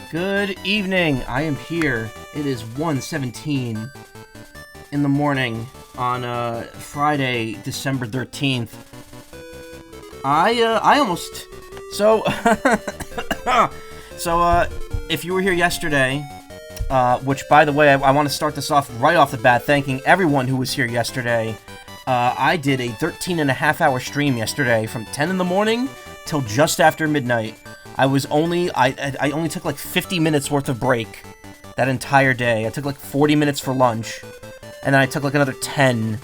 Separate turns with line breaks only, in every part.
Good evening. I am here. It is 1:17 in the morning on Friday, December 13th. I almost if you were here yesterday, which by the way, I want to start this off right off the bat thanking everyone who was here yesterday. I did a 13.5-hour stream yesterday from 10 in the morning till just after midnight. I only took like 50 minutes worth of break that entire day. I took like 40 minutes for lunch, and then I took like another 10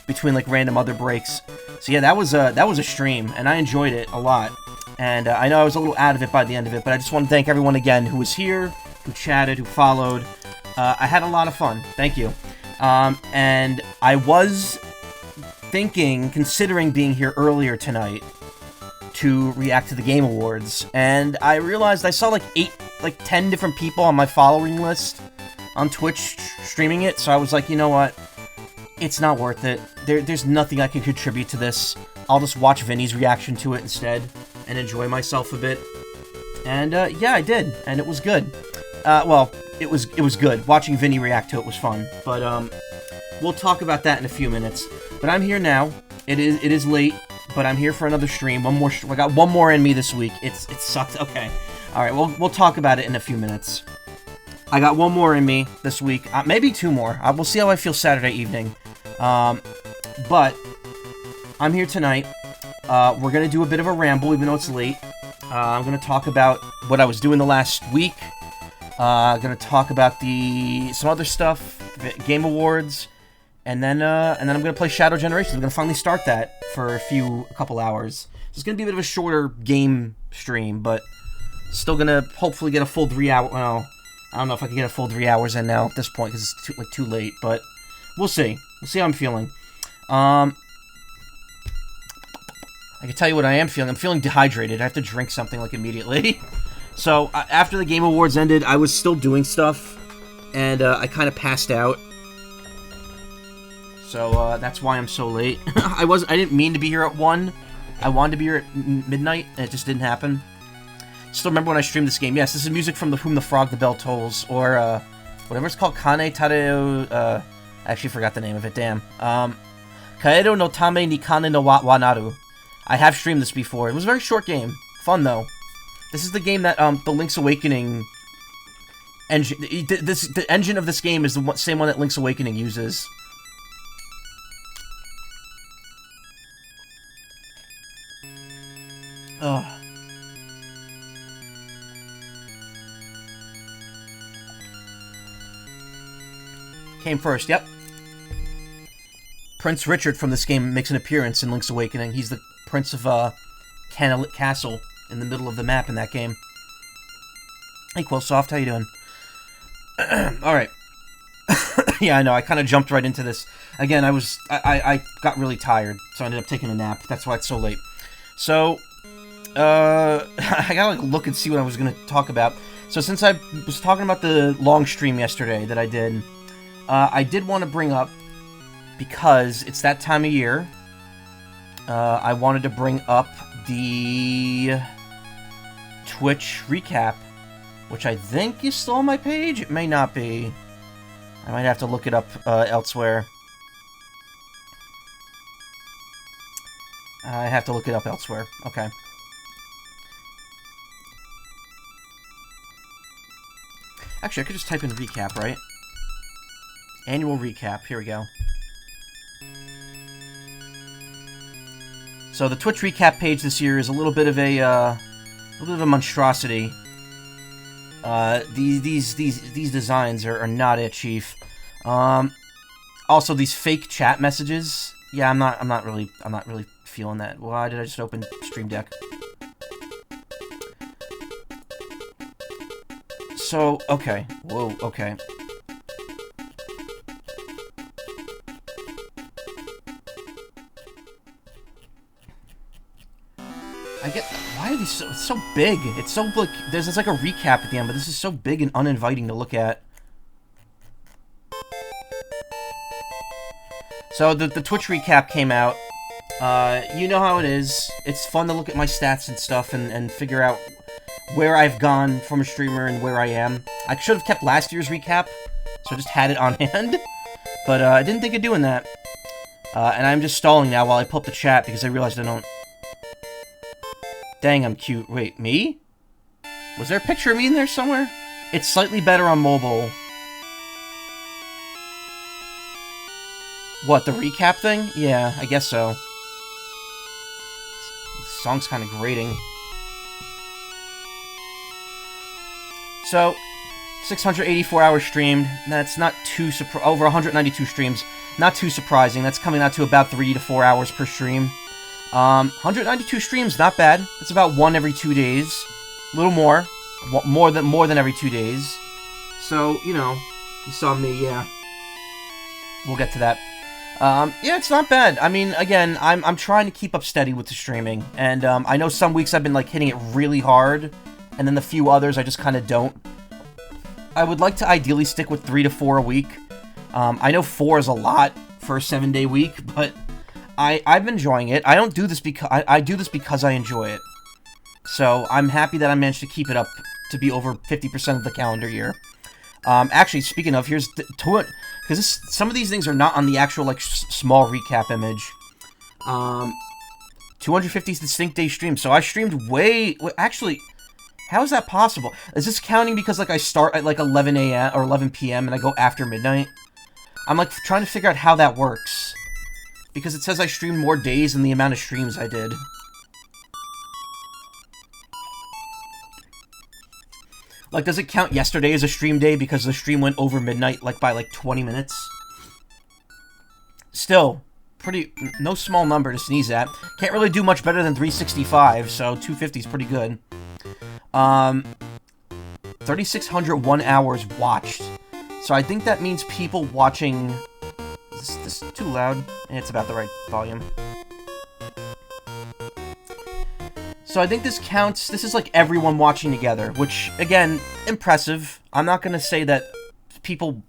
between like random other breaks. So yeah, that was a stream, and I enjoyed it a lot. And I know I was a little out of it by the end of it, but I just want to thank everyone again who was here, who chatted, who followed. I had a lot of fun. Thank you. And I was considering being here earlier tonight to react to the Game Awards, and I realized I saw like 10 different people on my following list on Twitch streaming it, so I was like, you know what, it's not worth it. There's nothing I can contribute to this. I'll just watch Vinny's reaction to it instead and enjoy myself a bit. And yeah, I did, and it was good. Well, it was good. Watching Vinny react to it was fun, but we'll talk about that in a few minutes. But I'm here now. It is late, but I'm here for another stream. I got one more in me this week. It sucks. Okay. All right. We'll talk about it in a few minutes. I got one more in me this week. Maybe two more. We'll see how I feel Saturday evening. But I'm here tonight. We're gonna do a bit of a ramble, even though it's late. I'm gonna talk about what I was doing the last week. Gonna talk about some other stuff, Game Awards. And then I'm gonna play Shadow Generations. I'm gonna finally start that for a couple hours. It's gonna be a bit of a shorter game stream, but still gonna hopefully get a full 3 hour. Well, I don't know if I can get a full 3 hours in now at this point because it's too late. But we'll see. We'll see how I'm feeling. I can tell you what I am feeling. I'm feeling dehydrated. I have to drink something like immediately. So after the Game Awards ended, I was still doing stuff, and I kind of passed out. So that's why I'm so late. I didn't mean to be here at 1. I wanted to be here at midnight, and it just didn't happen. Still remember when I streamed this game. Yes, this is music from Whom the Frog the Bell Tolls, or whatever it's called, Kane Tareo. I actually forgot the name of it. Damn. Kaedo no Tame ni Kane no wa Naru. I have streamed this before. It was a very short game. Fun though. This is the game that the Link's Awakening engine. The engine of this game is the same one that Link's Awakening uses. Ugh. Came first, yep. Prince Richard from this game makes an appearance in Link's Awakening. He's the Prince of Canalit Castle in the middle of the map in that game. Hey, Quillsoft, how you doing? Alright. Yeah, I know, I kind of jumped right into this. Again, I got really tired, so I ended up taking a nap. That's why it's so late. So, I gotta look and see what I was gonna talk about. So since I was talking about the long stream yesterday that I did want to bring up, because it's that time of year, I wanted to bring up the Twitch recap, which I think is still on my page. It may not be. I might have to look it up elsewhere. I have to look it up elsewhere. Okay. Actually, I could just type in recap, right? Annual recap. Here we go. So the Twitch recap page this year is a little bit of a monstrosity. These designs are not it, Chief. Also these fake chat messages. Yeah, I'm not really feeling that. Why did I just open Stream Deck? So, okay. Whoa, okay. I get... Why are these so big? It's so, like... There's like a recap at the end, but this is so big and uninviting to look at. So, the Twitch recap came out. You know how it is. It's fun to look at my stats and stuff and figure out where I've gone from a streamer and where I am. I should have kept last year's recap, so I just had it on hand. But I didn't think of doing that. And I'm just stalling now while I pull up the chat because I realized I don't... Dang, I'm cute. Wait, me? Was there a picture of me in there somewhere? It's slightly better on mobile. What, the recap thing? Yeah, I guess so. This song's kind of grating. So, 684 hours streamed. That's not too over 192 streams. Not too surprising. That's coming out to about 3 to 4 hours per stream. 192 streams, not bad. That's about 1 every 2 days. A little more. More than every 2 days. So, you know, you saw me, yeah. We'll get to that. Yeah, it's not bad. I mean, again, I'm trying to keep up steady with the streaming. And, I know some weeks I've been, like, hitting it really hard. And then the few others I just kind of don't. I would like to ideally stick with 3 to 4 a week. I know 4 is a lot for a 7-day week, but I'm enjoying it. I don't do this because I do this because I enjoy it. So I'm happy that I managed to keep it up to be over 50% of the calendar year. Actually, speaking of, here's because some of these things are not on the actual like small recap image. 250 distinct day streams. So I streamed actually. How is that possible? Is this counting because, like, I start at, like, 11 a.m. or 11 p.m. and I go after midnight? I'm, like, trying to figure out how that works. Because it says I streamed more days than the amount of streams I did. Like, does it count yesterday as a stream day because the stream went over midnight, like, by, like, 20 minutes? Still, no small number to sneeze at. Can't really do much better than 365, so 250 is pretty good. 3,601 hours watched. So I think that means people watching... Is this too loud? It's about the right volume. So I think this counts... This is like everyone watching together, which, again, impressive. I'm not gonna say that people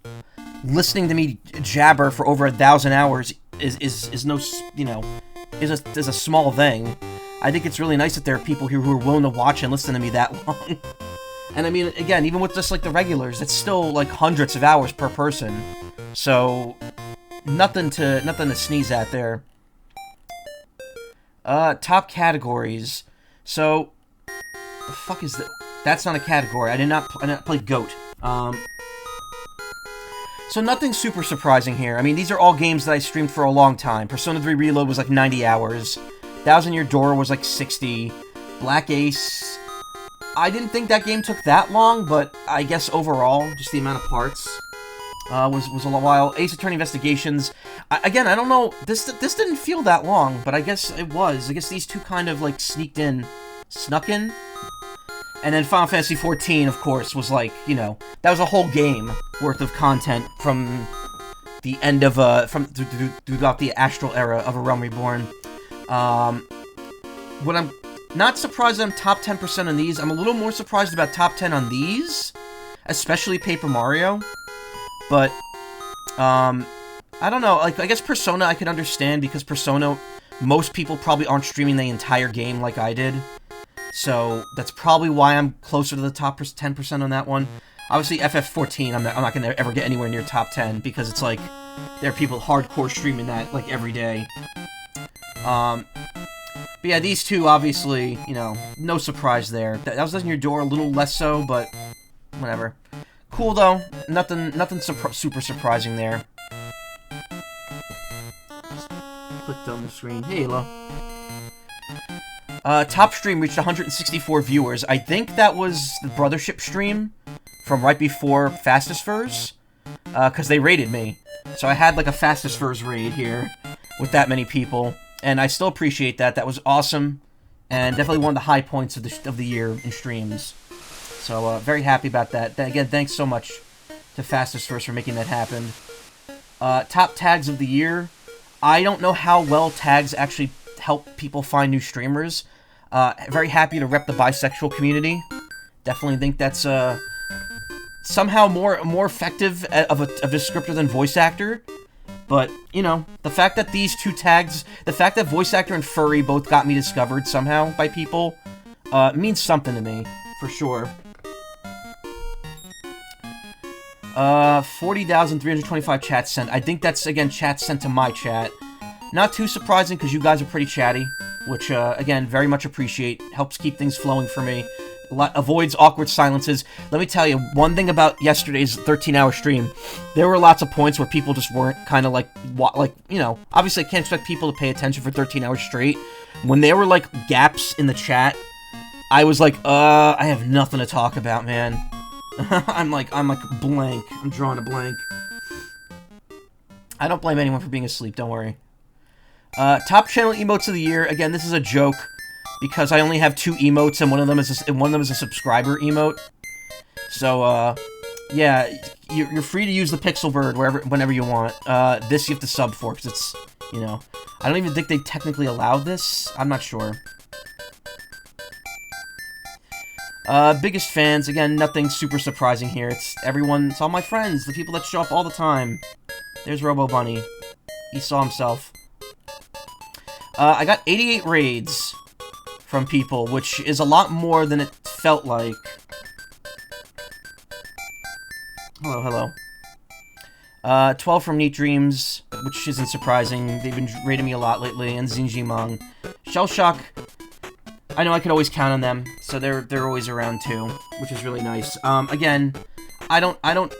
listening to me jabber for over 1,000 hours is no, you know, is a small thing. I think it's really nice that there are people here who are willing to watch and listen to me that long. And I mean, again, even with just like the regulars, it's still like hundreds of hours per person. So nothing to sneeze at there. Top categories. So the fuck is that? That's not a category. I did not play GOAT. So nothing super surprising here. I mean, these are all games that I streamed for a long time. Persona 3 Reload was like 90 hours. 1,000 Year Door was like 60. Black Ace... I didn't think that game took that long, but I guess overall, just the amount of parts was a little while. Ace Attorney Investigations... again, I don't know... This didn't feel that long, but I guess it was. I guess these two kind of, like, snuck in. And then Final Fantasy XIV, of course, was like, you know... That was a whole game worth of content from the end of, throughout the Astral era of A Realm Reborn. When I'm not surprised that I'm top 10% on these, I'm a little more surprised about top 10 on these, especially Paper Mario. But, I don't know, like, I guess Persona I could understand, because Persona, most people probably aren't streaming the entire game like I did. So that's probably why I'm closer to the top 10% on that one. Obviously, FF14, I'm not going to ever get anywhere near top 10 because it's like there are people hardcore streaming that like every day. But yeah, these two, obviously, you know, no surprise there. That was in your door, a little less so, but whatever. Cool though, nothing super surprising there. Clicked on the screen. Hey, hello. Top stream reached 164 viewers. I think that was the Brothership stream from right before Fastest Furs, because they raided me. So I had like a Fastest Furs raid here with that many people, and I still appreciate that. That was awesome, and definitely one of the high points of the year in streams. So very happy about that. Again, thanks so much to Fastest Furs for making that happen. Top tags of the year. I don't know how well tags actually help people find new streamers. Very happy to rep the bisexual community. Definitely think that's somehow more effective of a descriptor than voice actor. But, you know, the fact that these two tags, the fact that voice actor and furry both got me discovered somehow by people, means something to me, for sure. 40,325 chats sent. I think that's, again, chats sent to my chat. Not too surprising, because you guys are pretty chatty, which, again, very much appreciate. Helps keep things flowing for me. Avoids awkward silences. Let me tell you, one thing about yesterday's 13-hour stream, there were lots of points where people just weren't kind of like, you know, obviously I can't expect people to pay attention for 13 hours straight. When there were, like, gaps in the chat, I was like, I have nothing to talk about, man. I'm like blank. I'm drawing a blank. I don't blame anyone for being asleep, don't worry. Top channel emotes of the year. Again, this is a joke because I only have 2 emotes and one of them is a subscriber emote. So yeah, you're free to use the pixel bird whenever you want. This you have to sub for because it's, you know, I don't even think they technically allowed this. I'm not sure. Biggest fans, again, nothing super surprising here. It's all my friends, the people that show up all the time. There's Robo Bunny. He saw himself. I got 88 raids from people, which is a lot more than it felt like. Hello. 12 from Neat Dreams, which isn't surprising. They've been raiding me a lot lately, and Xinji Meng. Shell Shock, I know I could always count on them, so they're always around too, which is really nice. Again, I don't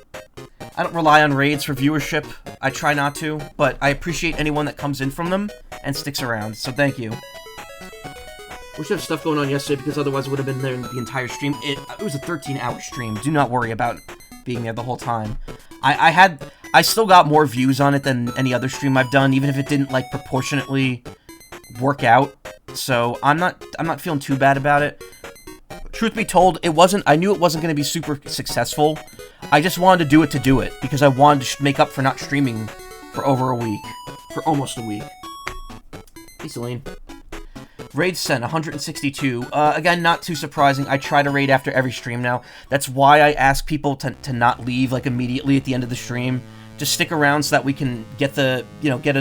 rely on raids for viewership. I try not to, but I appreciate anyone that comes in from them and sticks around, so thank you. Wish I had stuff going on yesterday, because otherwise it would have been there the entire stream. It was a 13-hour stream. Do not worry about being there the whole time. I still got more views on it than any other stream I've done, even if it didn't, like, proportionately work out. So I'm not feeling too bad about it. Truth be told, I knew it wasn't going to be super successful. I just wanted to do it, because I wanted to make up for not streaming for over a week. For almost a week. Hey, Celine. Raid sent, 162. Again, not too surprising. I try to raid after every stream now. That's why I ask people to not leave, like, immediately at the end of the stream. Just stick around so that we can get a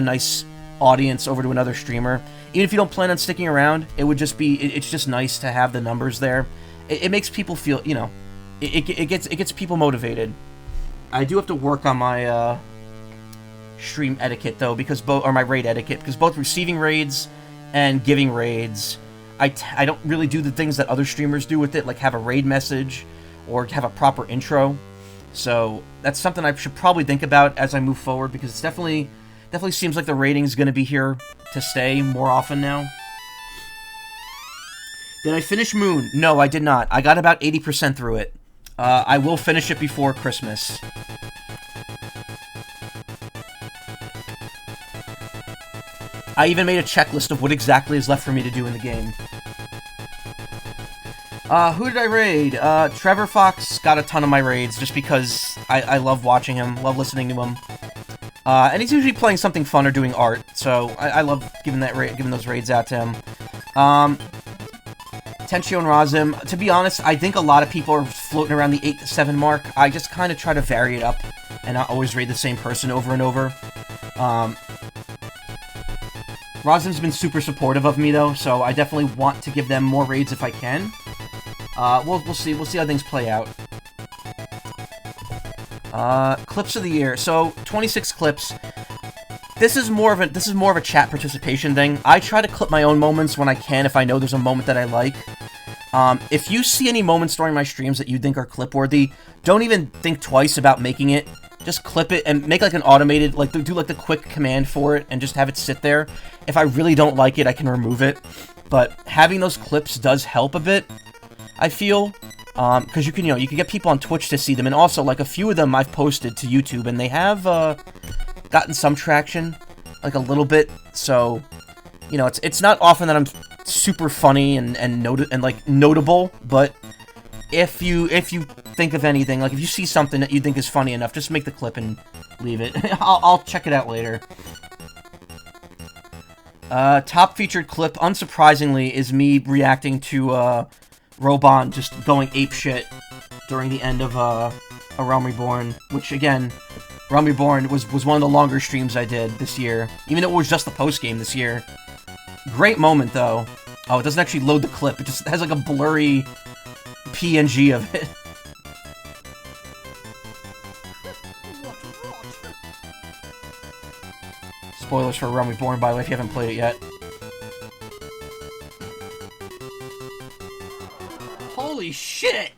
nice audience over to another streamer. Even if you don't plan on sticking around, it's just nice to have the numbers there. It makes people feel, you know, it gets people motivated. I do have to work on my stream etiquette though, or my raid etiquette, because both receiving raids and giving raids, I don't really do the things that other streamers do with it, like have a raid message or have a proper intro. So that's something I should probably think about as I move forward, because it's definitely seems like the rating is going to be here to stay more often now. Did I finish Moon? No, I did not. I got about 80% through it. I will finish it before Christmas. I even made a checklist of what exactly is left for me to do in the game. Who did I raid? Trevor Fox got a ton of my raids, just because I love watching him, love listening to him. And he's usually playing something fun or doing art, so I love giving those raids out to him. Tenchio and Razim, to be honest, I think a lot of people are floating around the 8 to 7 mark. I just kind of try to vary it up, and not always raid the same person over and over. Roslyn's been super supportive of me, though, so I definitely want to give them more raids if I can. We'll see. We'll see how things play out. Clips of the year. So, 26 clips. This is more of a chat participation thing. I try to clip my own moments when I can if I know there's a moment that I like. If you see any moments during my streams that you think are clip-worthy, don't even think twice about making it. Just clip it and make like an automated, like do like the quick command for it and just have it sit there. If I really don't like it, I can remove it. But having those clips does help a bit, I feel. Because you can get people on Twitch to see them, and also, like, a few of them I've posted to YouTube, and they have, gotten some traction, like, a little bit, so, you know, it's not often that I'm super funny and notable, but if you think of anything, like, if you see something that you think is funny enough, just make the clip and leave it. I'll check it out later. Top featured clip, unsurprisingly, is me reacting to, Robon just going apeshit during the end of A Realm Reborn, which, again, Realm Reborn was one of the longer streams I did this year, even though it was just the post-game this year. Great moment, though. Oh, it doesn't actually load the clip, it just has, like, a blurry PNG of it. Spoilers for Realm Reborn, by the way, if you haven't played it yet. Holy shit!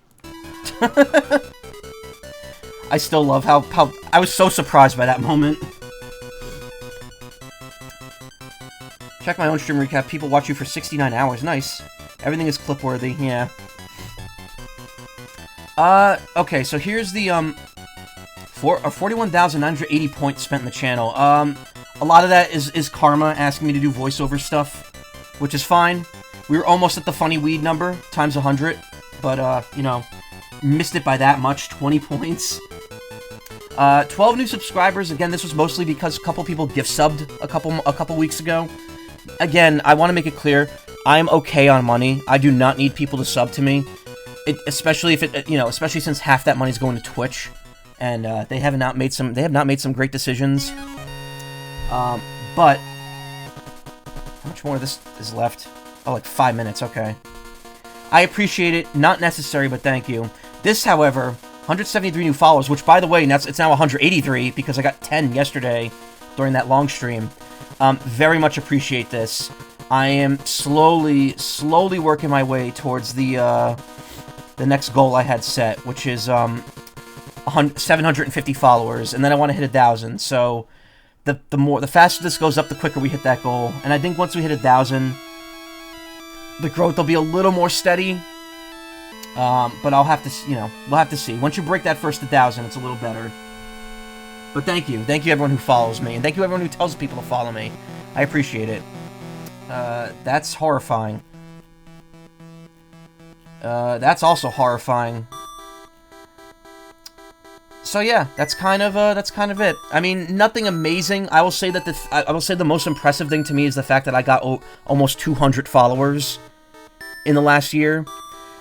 I still love how I was so surprised by that moment. Check my own stream recap. People watch you for 69 hours. Nice. Everything is clip-worthy. Yeah. Okay, so here's the, 41,980 points spent in the channel. A lot of that is Karma asking me to do voiceover stuff, which is fine. We were almost at the funny weed number, times 100. But, you know, missed it by that much, 20 points. 12 new subscribers. Again, this was mostly because a couple people gift subbed a couple weeks ago. Again, I want to make it clear, I'm okay on money. I do not need people to sub to me. Especially if it, you know, especially since half that money's going to Twitch. And, they have not made some great decisions. But, how much more of this is left? Oh, like 5 minutes, okay. I appreciate it. Not necessary, but thank you. This, however, 173 new followers, which, by the way, it's now 183, because I got 10 yesterday during that long stream. Very much appreciate this. I am slowly working my way towards the next goal I had set, which is 750 followers, and then I want to hit 1,000, so the faster this goes up, the quicker we hit that goal. And I think once we hit 1,000... the growth will be a little more steady, but I'll have to, you know, we'll have to see. Once you break that first 1,000, it's a little better. But thank you everyone who follows me, and thank you everyone who tells people to follow me. I appreciate it. That's horrifying. That's also horrifying. So yeah, that's kind of it. I mean, nothing amazing. I will say that the most impressive thing to me is the fact that I got almost 200 followers in the last year.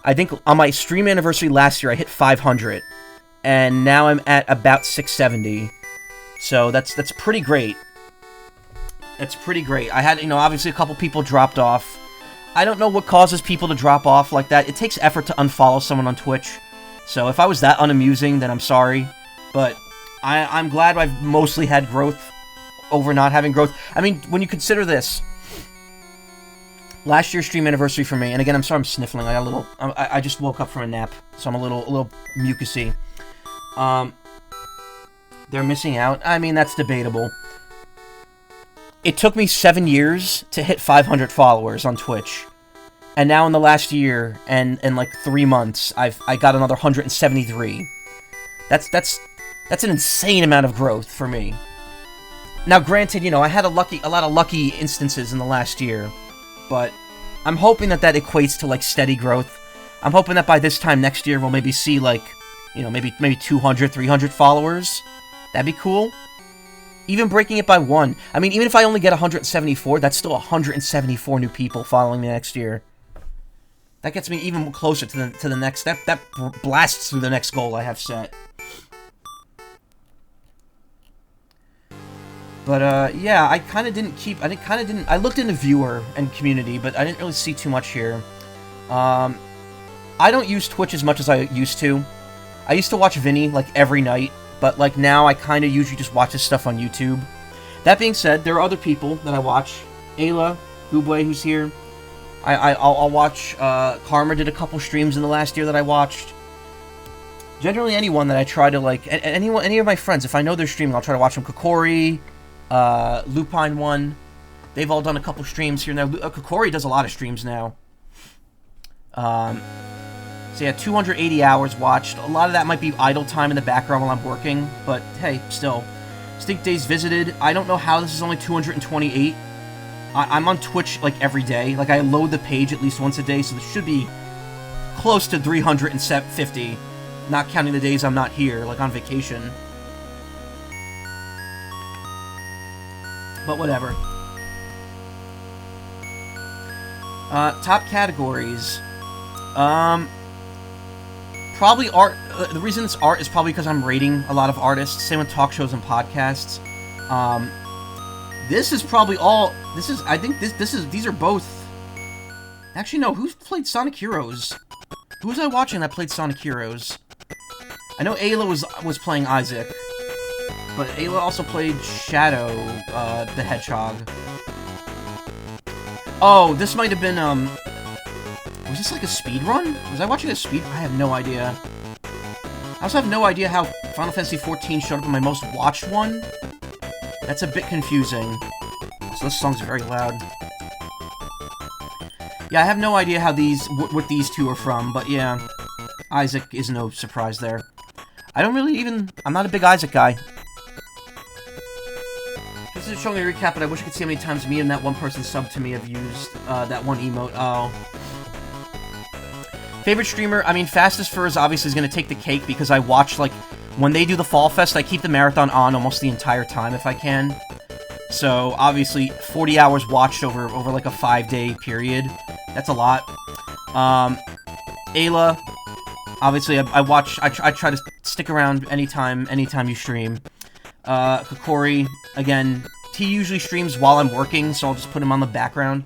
I think on my stream anniversary last year, I hit 500, and now I'm at about 670. So that's pretty great. That's pretty great. I had, you know, obviously a couple people dropped off. I don't know what causes people to drop off like that. It takes effort to unfollow someone on Twitch. So if I was that unamusing, then I'm sorry. But I'm glad I've mostly had growth over not having growth. I mean, when you consider this, last year's stream anniversary for me, and again, I'm sorry I'm sniffling. I just woke up from a nap, so I'm a little mucusy. They're missing out. I mean, that's debatable. It took me 7 years to hit 500 followers on Twitch. And now in the last year, and like 3 months, I got another 173. That's an insane amount of growth for me. Now, granted, you know, I had a lot of lucky instances in the last year, but I'm hoping that equates to, like, steady growth. I'm hoping that by this time next year, we'll maybe see, like, you know, maybe 200, 300 followers. That'd be cool. Even breaking it by 1. I mean, even if I only get 174, that's still 174 new people following me next year. That gets me even closer to the next step. That blasts through the next goal I have set. But, yeah, I kind of didn't keep... I looked into viewer and community, but I didn't really see too much here. I don't use Twitch as much as I used to. I used to watch Vinny, like, every night, but, like, now I kind of usually just watch his stuff on YouTube. That being said, there are other people that I watch. Ayla, Goobway, who's here. I'll watch, Karma did a couple streams in the last year that I watched. Generally anyone that I try to, like, any of my friends, if I know they're streaming, I'll try to watch them. Kokori, Lupine One, they've all done a couple streams here and there. Kokori does a lot of streams now. So yeah, 280 hours watched. A lot of that might be idle time in the background while I'm working, but hey, still. Stink Days visited. I don't know how this is only 228. I'm on Twitch, like, every day. Like, I load the page at least once a day, so this should be close to 350, not counting the days I'm not here, like, on vacation. But whatever. Top categories. Probably art. The reason it's art is probably because I'm rating a lot of artists. Same with talk shows and podcasts. This is probably all. This is. I think this is. These are both. Actually, no. Who's played Sonic Heroes? Who was I watching that played Sonic Heroes? I know Ayla was playing Isaac, but Ayla also played Shadow, the Hedgehog. Oh, this might have been was this like a speed run? Was I watching a speed? I have no idea. I also have no idea how Final Fantasy XIV showed up in my most watched one. That's a bit confusing. So this song's very loud. Yeah, I have no idea how what these two are from, but yeah, Isaac is no surprise there. I don't really even... I'm not a big Isaac guy. This is showing a recap, but I wish I could see how many times me and that one person subbed to me have used that one emote. Oh. Favorite streamer? I mean, Fastest Furs obviously is going to take the cake because I watch, like, when they do the Fall Fest, I keep the marathon on almost the entire time if I can. So, obviously, 40 hours watched over like, a 5-day period. That's a lot. Ayla, obviously, I try to stick around anytime you stream. Kokori, again, he usually streams while I'm working, so I'll just put him on the background.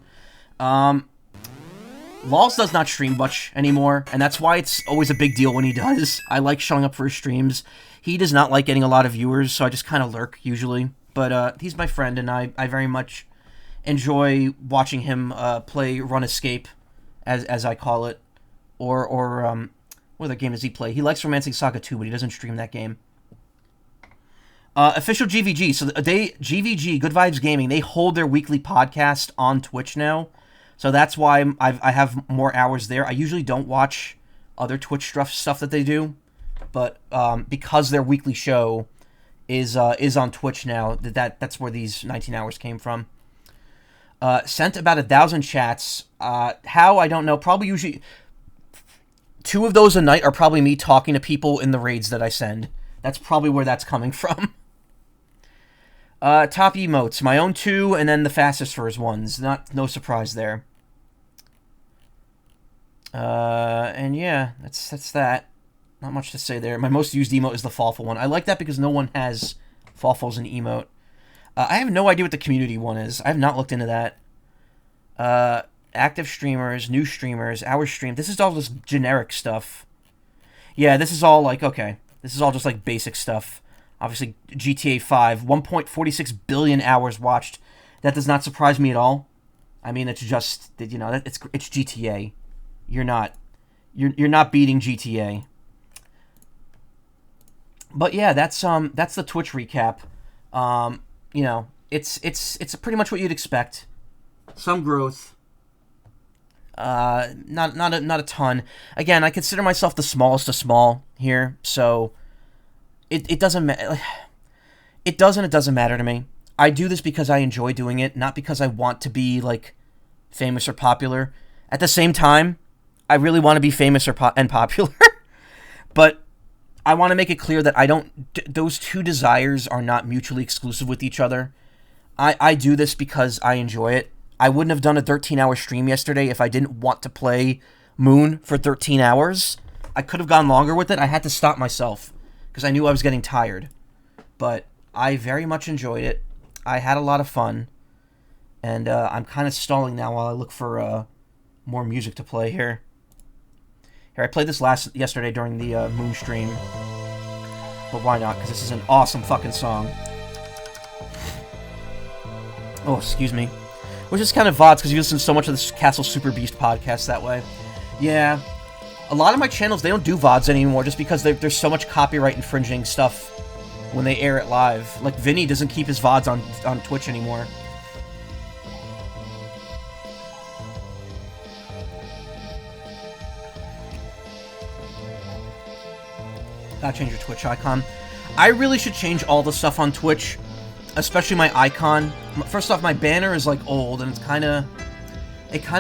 Laws does not stream much anymore, and that's why it's always a big deal when he does. I like showing up for his streams. He does not like getting a lot of viewers, so I just kind of lurk, usually. But, he's my friend, and I very much enjoy watching him, play Run Escape, as I call it. Or, what other game does he play? He likes Romancing Saga 2, but he doesn't stream that game. Official GVG. So GVG, Good Vibes Gaming, they hold their weekly podcast on Twitch now. So that's why I have more hours there. I usually don't watch other Twitch stuff that they do, but because their weekly show is on Twitch now, that's where these 19 hours came from. Sent about 1,000 chats. How? I don't know. Probably usually 2 of those a night are probably me talking to people in the raids that I send. That's probably where that's coming from. Top emotes. My own 2, and then the Fastest Furs ones. No surprise there. And yeah, that's that. Not much to say there. My most used emote is the Fawful one. I like that because no one has Fawfuls in emote. I have no idea what the community one is. I have not looked into that. Active streamers, new streamers, our stream. This is all just generic stuff. Yeah, this is all like, okay. This is all just like basic stuff. Obviously, GTA 5, 1.46 billion hours watched. That does not surprise me at all. I mean, it's just, you know, it's GTA. You're not beating GTA. But yeah, that's the Twitch recap. You know, it's pretty much what you'd expect. Some growth. Not a ton. Again, I consider myself the smallest of small here, so it doesn't matter. It doesn't matter to me. I do this because I enjoy doing it, not because I want to be like famous or popular. At the same time, I really want to be famous and popular, but I want to make it clear that those two desires are not mutually exclusive with each other. I do this because I enjoy it. I wouldn't have done a 13-hour stream yesterday if I didn't want to play Moon for 13 hours. I could have gone longer with it. I had to stop myself because I knew I was getting tired. But I very much enjoyed it. I had a lot of fun, and I'm kind of stalling now while I look for more music to play here. Here, I played this yesterday during the Moon stream, but why not? Because this is an awesome fucking song. Oh, excuse me. Which is kind of odd, because you listen to so much of this Castle Super Beast podcast that way. Yeah. A lot of my channels, they don't do VODs anymore, just because there's so much copyright infringing stuff when they air it live. Like, Vinny doesn't keep his VODs on Twitch anymore. Gotta change your Twitch icon. I really should change all the stuff on Twitch, especially my icon. First off, my banner is like old, and it kind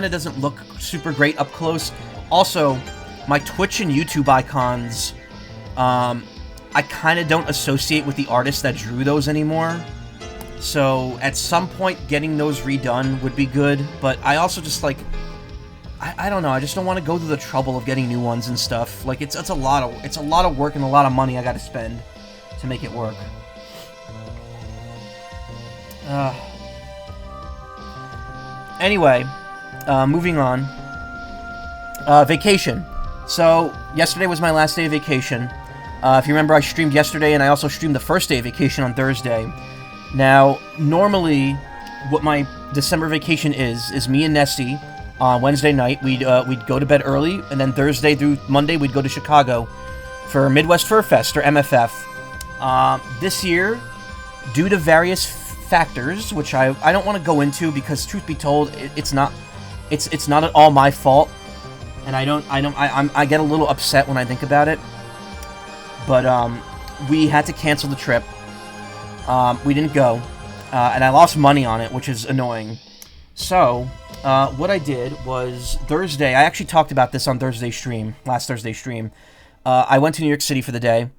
of doesn't look super great up close. Also, my Twitch and YouTube icons, I kind of don't associate with the artist that drew those anymore. So at some point, getting those redone would be good. But I also just like, I don't know. I just don't want to go through the trouble of getting new ones and stuff. Like it's a lot of work and a lot of money I got to spend to make it work. Anyway, moving on. Vacation. So yesterday was my last day of vacation. If you remember, I streamed yesterday, and I also streamed the first day of vacation on Thursday. Now, normally, what my December vacation is me and Nessie. On Wednesday night, we'd go to bed early, and then Thursday through Monday, we'd go to Chicago for Midwest Fur Fest, or MFF. This year, due to various factors, which I don't want to go into, because truth be told, it's not at all my fault, and I get a little upset when I think about it. But we had to cancel the trip. We didn't go, and I lost money on it, which is annoying. So, what I did was Thursday. I actually talked about this on last Thursday stream. I went to New York City for the day.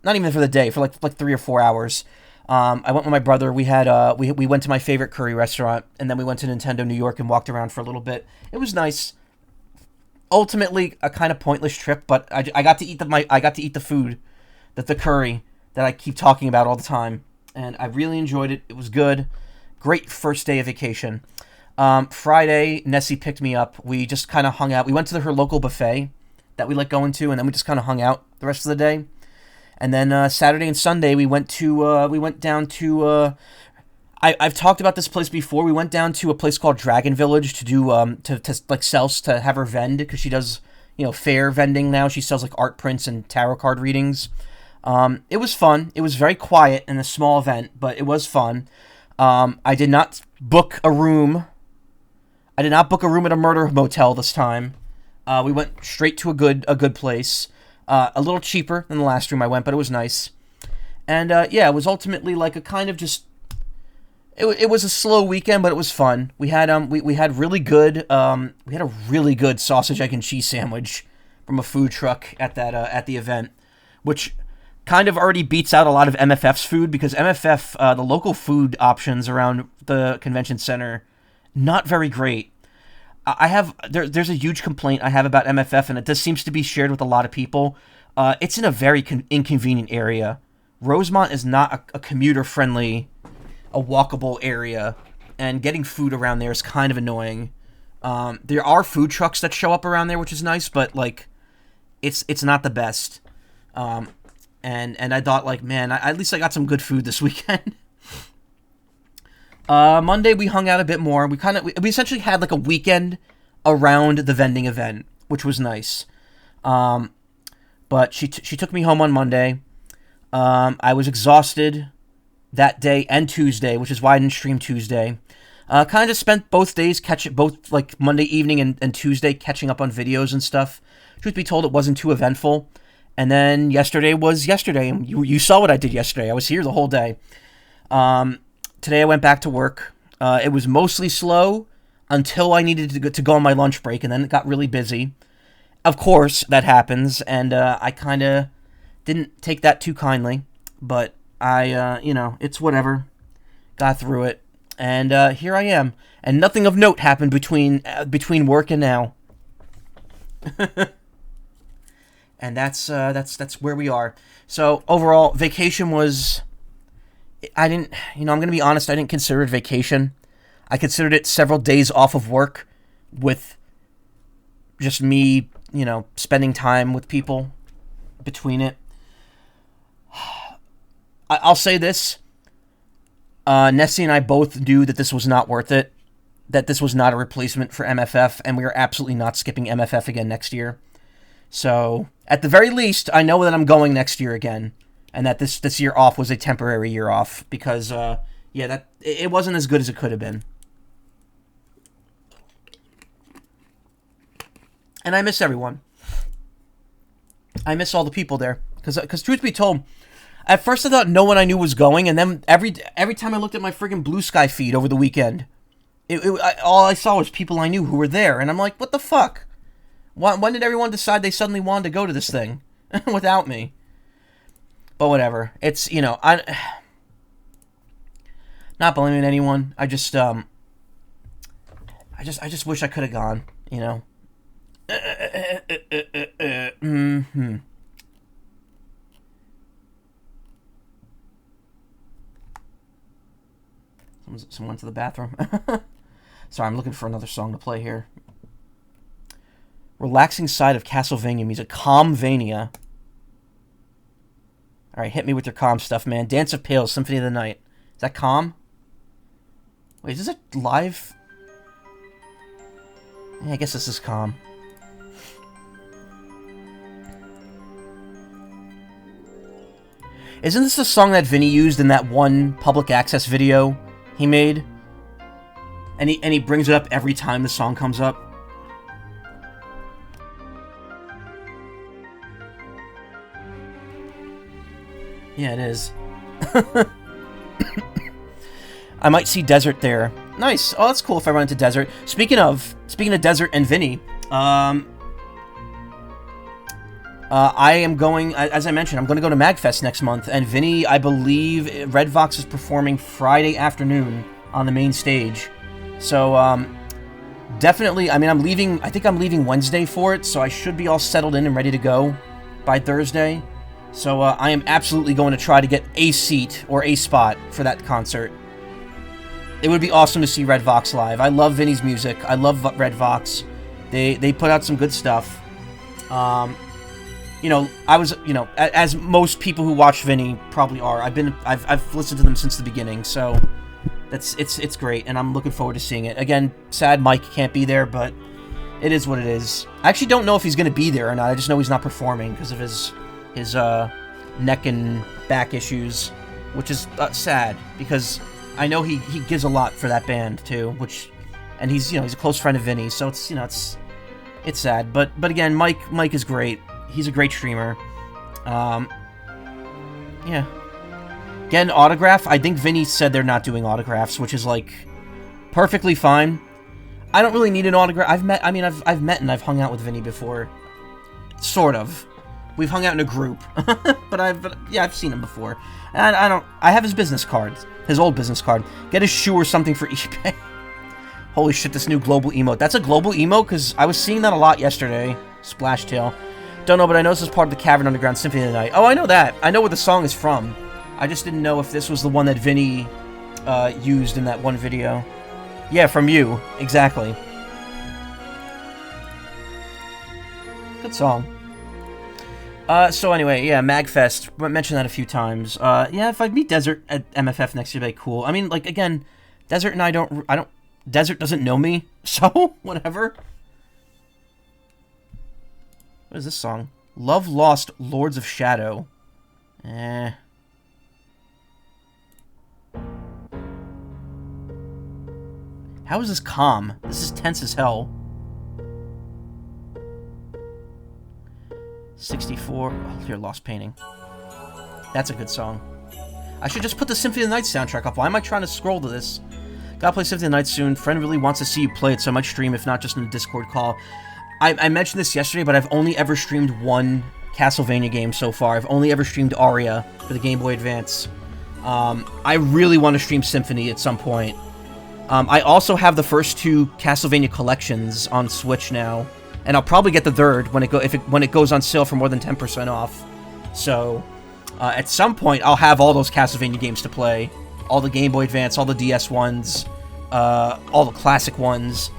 Not even for the day, for like 3 or 4 hours. I went with my brother. We had we went to my favorite curry restaurant, and then we went to Nintendo New York and walked around for a little bit. It was nice. Ultimately, a kind of pointless trip, but I got to eat the food, the curry that I keep talking about all the time, and I really enjoyed it. It was good. Great first day of vacation. Friday, Nessie picked me up. We just kind of hung out. We went to her local buffet that we like going to, and then we just kind of hung out the rest of the day. And then Saturday and Sunday, we went down to. I've talked about this place before. We went down to a place called Dragon Village to do to have her vend, because she does fair vending now. She sells like art prints and tarot card readings. It was fun. It was very quiet and a small event, but it was fun. I did not book a room. I did not book a room at a murder motel this time. We went straight to a good place. A little cheaper than the last room I went, but it was nice. And yeah, it was ultimately like a kind of just. It was a slow weekend, but it was fun. We had we had really good we had a really good sausage, egg, and cheese sandwich from a food truck at the event, which kind of already beats out a lot of MFF's food, because MFF, the local food options around the convention center, not very great. There's a huge complaint I have about MFF, and it seems to be shared with a lot of people. It's in a very inconvenient area. Rosemont is not a commuter-friendly, a walkable area, and getting food around there is kind of annoying. There are food trucks that show up around there, which is nice, but like, it's not the best. And I thought, like, man, at least I got some good food this weekend. Monday we hung out a bit more. We essentially had like a weekend around the vending event, which was nice. But she took me home on Monday. I was exhausted that day and Tuesday, which is why I didn't stream Tuesday. Kind of spent both days both like Monday evening and Tuesday catching up on videos and stuff. Truth be told, it wasn't too eventful. And then yesterday was yesterday, and you saw what I did yesterday. I was here the whole day. Today I went back to work. It was mostly slow until I needed to go on my lunch break, and then it got really busy. Of course, that happens, and I kind of didn't take that too kindly, but I, it's whatever. Got through it, and here I am. And nothing of note happened between work and now. And that's where we are. So overall, vacation was I didn't, I'm going to be honest, I didn't consider it vacation. I considered it several days off of work with just me, spending time with people between it. I'll say this. Nessie and I both knew that this was not worth it, that this was not a replacement for MFF, and we are absolutely not skipping MFF again next year. So, at the very least, I know that I'm going next year again, and that this year off was a temporary year off, because, that it wasn't as good as it could have been. And I miss everyone. I miss all the people there, because truth be told, at first I thought no one I knew was going, and then every time I looked at my friggin' Blue Sky feed over the weekend, all I saw was people I knew who were there, and I'm like, what the fuck? When did everyone decide they suddenly wanted to go to this thing without me? But whatever. It's, I not blaming anyone. I just wish I could have gone, Mm-hmm. Someone went to the bathroom. Sorry, I'm looking for another song to play here. Relaxing side of Castlevania music. Calmvania. Alright, hit me with your calm stuff, man. Dance of Pales, Symphony of the Night. Is that calm? Wait, is this a live? Yeah, I guess this is calm. Isn't this the song that Vinny used in that one public access video he made? And he brings it up every time the song comes up. Yeah, it is. I might see Desert there. Nice. Oh, that's cool if I run into Desert. Speaking of Desert and Vinny, I am going, as I mentioned, I'm going to go to MagFest next month, and Vinny, I believe, Red Vox is performing Friday afternoon on the main stage. So, definitely, I think I'm leaving Wednesday for it, so I should be all settled in and ready to go by Thursday. So, I am absolutely going to try to get a seat or a spot for that concert. It would be awesome to see Red Vox live. I love Vinny's music. I love Red Vox. They put out some good stuff. I was, as most people who watch Vinny probably are, I've listened to them since the beginning, so it's great, and I'm looking forward to seeing it. Again, sad Mike can't be there, but it is what it is. I actually don't know if he's going to be there or not. I just know he's not performing because of his neck and back issues, which is sad, because I know he gives a lot for that band too, and he's a close friend of Vinny, so it's sad. But again, Mike is great. He's a great streamer. Yeah. Get an autograph. I think Vinny said they're not doing autographs, which is perfectly fine. I don't really need an autograph. I've met and I've hung out with Vinny before. Sort of. We've hung out in a group, but I've seen him before. And I have his business card, his old business card. Get a shoe or something for eBay. Holy shit, this new global emote. That's a global emote, because I was seeing that a lot yesterday. Splash Tail. Don't know, but I know this is part of the Cavern Underground Symphony of the Night. Oh, I know that. I know where the song is from. I just didn't know if this was the one that Vinny used in that one video. Yeah, from you. Exactly. Good song. So anyway, yeah, MagFest. I mentioned that a few times. Yeah, if I meet Desert at MFF next year, that'd be cool. I mean, again, Desert and I don't... Desert doesn't know me, so whatever. What is this song? Love Lost, Lords of Shadow. How is this calm? This is tense as hell. 64. Oh, here, Lost Painting. That's a good song. I should just put the Symphony of the Night soundtrack up. Why am I trying to scroll to this? Gotta play Symphony of the Night soon. Friend really wants to see you play it, so I might stream, if not just in a Discord call. I mentioned this yesterday, but I've only ever streamed one Castlevania game so far. I've only ever streamed Aria for the Game Boy Advance. I really want to stream Symphony at some point. I also have the first two Castlevania collections on Switch now, and I'll probably get the third when it goes on sale for more than 10% off. So, At some point, I'll have all those Castlevania games to play. All the Game Boy Advance, all the DS ones, all the classic ones.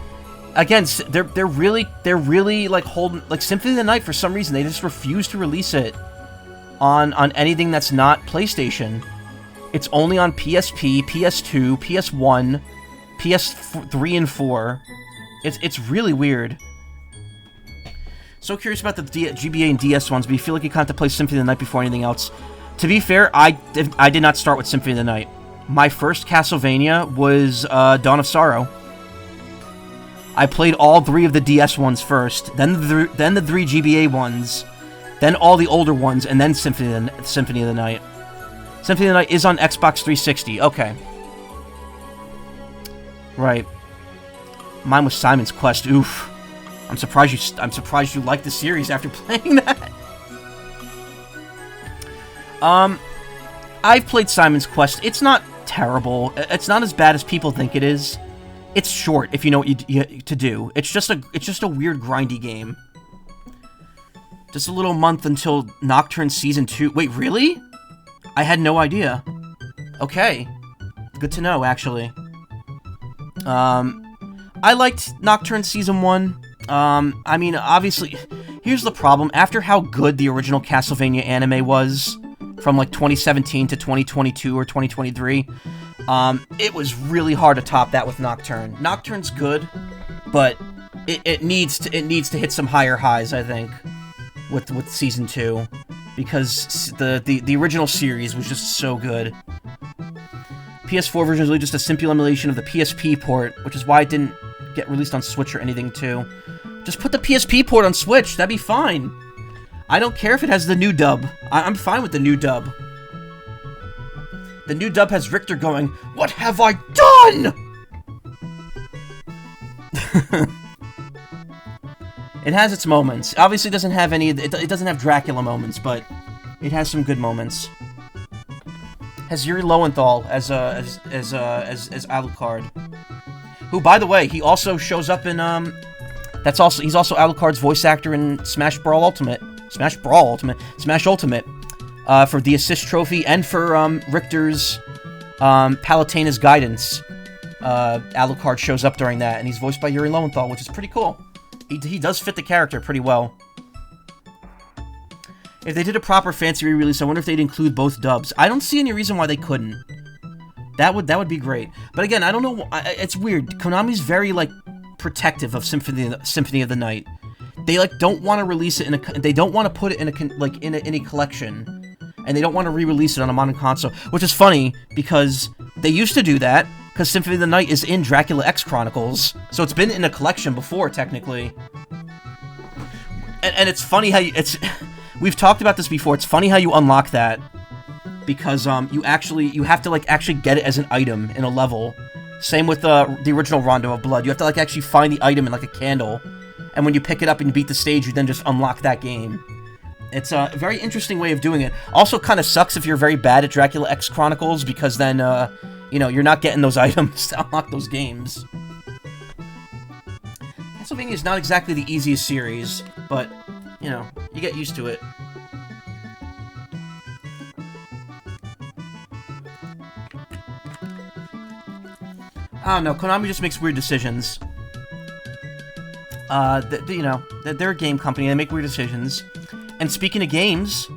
Again, they're really like holding, like Symphony of the Night, for some reason they just refuse to release it on anything that's not PlayStation. It's only on PSP, PS2, PS1, PS3 and 4. It's really weird. So curious about the GBA and DS ones, but you feel like you kind of have to play Symphony of the Night before anything else. To be fair, I did not start with Symphony of the Night. My first Castlevania was Dawn of Sorrow. I played all 3 of the DS ones first, then the 3 GBA ones, then all the older ones, and then Symphony of the Night. Symphony of the Night is on Xbox 360. Okay. Right. Mine was Simon's Quest. Oof. I'm surprised you liked the series after playing that. I've played Simon's Quest. It's not terrible. It's not as bad as people think it is. It's short if you know what you to do. It's just a weird grindy game. Just a little month until Nocturne Season 2. Wait, really? I had no idea. Okay. Good to know, actually. I liked Nocturne Season 1. I mean, obviously, here's the problem. After how good the original Castlevania anime was, from like 2017 to 2022 or 2023, it was really hard to top that with Nocturne. Nocturne's good, but it needs to hit some higher highs, I think, with Season 2, because the original series was just so good. PS4 version is really just a simple emulation of the PSP port, which is why it didn't get released on Switch or anything, too. Just put the PSP port on Switch, that'd be fine. I don't care if it has the new dub. I'm fine with the new dub. The new dub has Richter going, "What have I done?" It has its moments. Obviously, it doesn't have any. It doesn't have Dracula moments, but it has some good moments. Has Yuri Lowenthal as Alucard, who, by the way, he also shows up in he's also Alucard's voice actor in Smash Ultimate, for the assist trophy and for Richter's Palutena's guidance. Alucard shows up during that, and he's voiced by Yuri Lowenthal, which is pretty cool. He does fit the character pretty well. If they did a proper fancy re-release, I wonder if they'd include both dubs. I don't see any reason why they couldn't. That would be great. But again, I don't know. It's weird. Konami's very like protective of Symphony of the Night. They like don't want to release it in a. They don't want to put it in a collection, and they don't want to re-release it on a modern console. Which is funny because they used to do that. Because Symphony of the Night is in Dracula X Chronicles, so it's been in a collection before, technically. And it's funny how we've talked about this before. It's funny how you unlock that, because you have to like actually get it as an item in a level. Same with the original Rondo of Blood. You have to like actually find the item in like a candle, and when you pick it up and you beat the stage, you then just unlock that game. It's a very interesting way of doing it. Also, kind of sucks if you're very bad at Dracula X Chronicles, because then you know, you're not getting those items to unlock those games. Castlevania is not exactly the easiest series, but, you know, you get used to it. I don't know, Konami just makes weird decisions. You know, they're a game company, they make weird decisions. And speaking of games...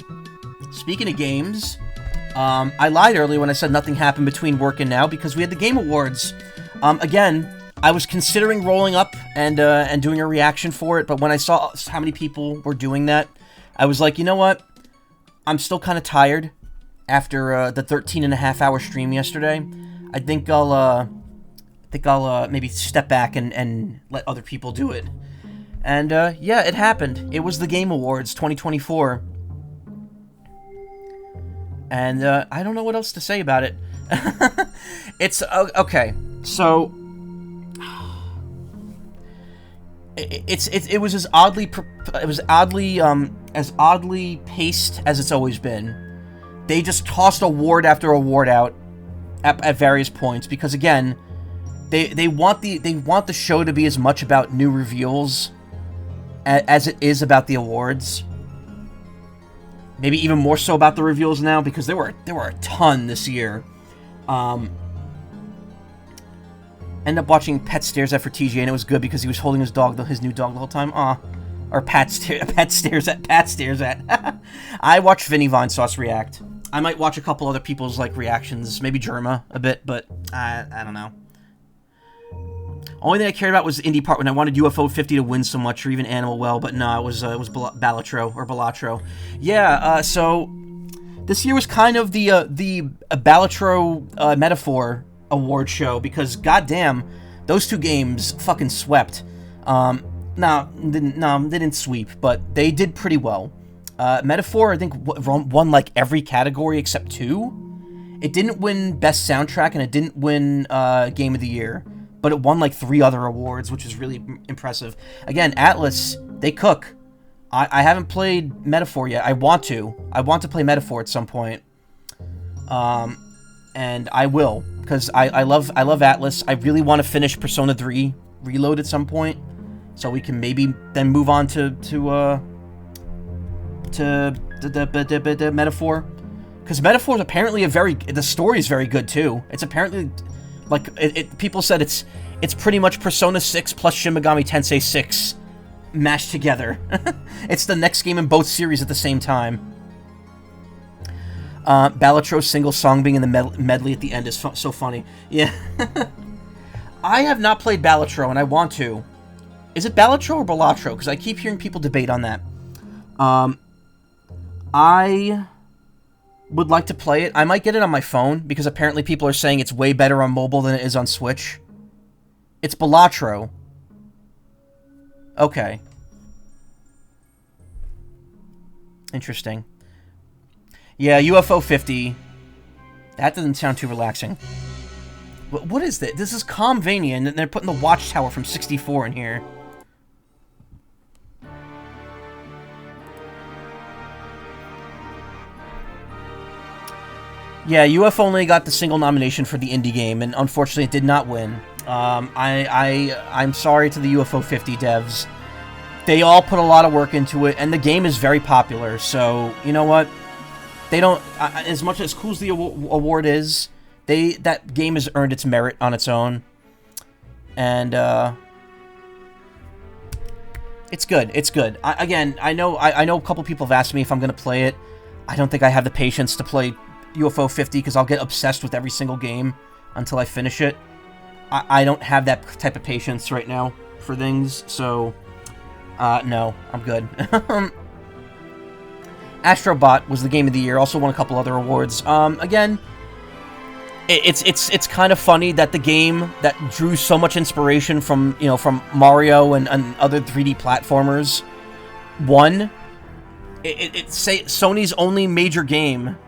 I lied earlier when I said nothing happened between work and now, because we had the Game Awards. Again, I was considering rolling up and doing a reaction for it, but when I saw how many people were doing that, I was like, you know what? I'm still kind of tired after the 13.5-hour stream yesterday. I think I'll maybe step back and let other people do it. And yeah, it happened. It was the Game Awards 2024. And I don't know what else to say about it. It's okay. So it was as oddly paced as it's always been. They just tossed award after award out at various points, because again, they want the show to be as much about new reveals as it is about the awards. maybe even more so about the reveals now, because there were a ton this year. Ended up watching Pet Stares At for TGA, and it was good because he was holding his new dog the whole time. Aw. Or Pet Stares At. I watched Vinny Vine Sauce react. I might watch a couple other people's, like, reactions. Maybe Germa a bit, but I don't know. Only thing I cared about was the indie part when I wanted UFO 50 to win so much, or even Animal Well, but no, it was Balatro. Yeah, so this year was kind of the Balatro Metaphor award show, because goddamn, those two games fucking swept. No, they didn't sweep, but they did pretty well. Metaphor, I think, won like every category except 2. It didn't win Best Soundtrack, and it didn't win Game of the Year, but it won like 3 other awards, which is really impressive. Again, Atlas, they cook. I haven't played Metaphor yet. I want to play Metaphor at some point. And I will, because I love Atlas. I really want to finish Persona 3 Reload at some point, so we can maybe then move on to the Metaphor, because Metaphor is apparently the story is very good too. It's apparently like people said it's pretty much Persona 6 plus Shin Megami Tensei 6 mashed together. It's the next game in both series at the same time. Balatro's single song being in the medley at the end is so funny. Yeah. I have not played Balatro, and I want to. Is it Balatro or Balatro? Because I keep hearing people debate on that. I would like to play it. I might get it on my phone, because apparently people are saying it's way better on mobile than it is on Switch. It's Balatro. Okay. Interesting. Yeah, UFO 50. That doesn't sound too relaxing. What is this? This is Comvania, and they're putting the Watchtower from 64 in here. Yeah, UFO only got the single nomination for the indie game, and unfortunately it did not win. I'm sorry to the UFO 50 devs. They all put a lot of work into it, and the game is very popular, so, you know what? They don't, as much as cool as the award is, that game has earned its merit on its own. And, it's good. It's good. I know a couple people have asked me if I'm going to play it. I don't think I have the patience to play UFO 50, because I'll get obsessed with every single game until I finish it. I don't have that type of patience right now for things, so, no, I'm good. Astrobot was the game of the year, also won a couple other awards. Again, it's kind of funny that the game that drew so much inspiration from Mario and other 3D platformers won. It's Sony's only major game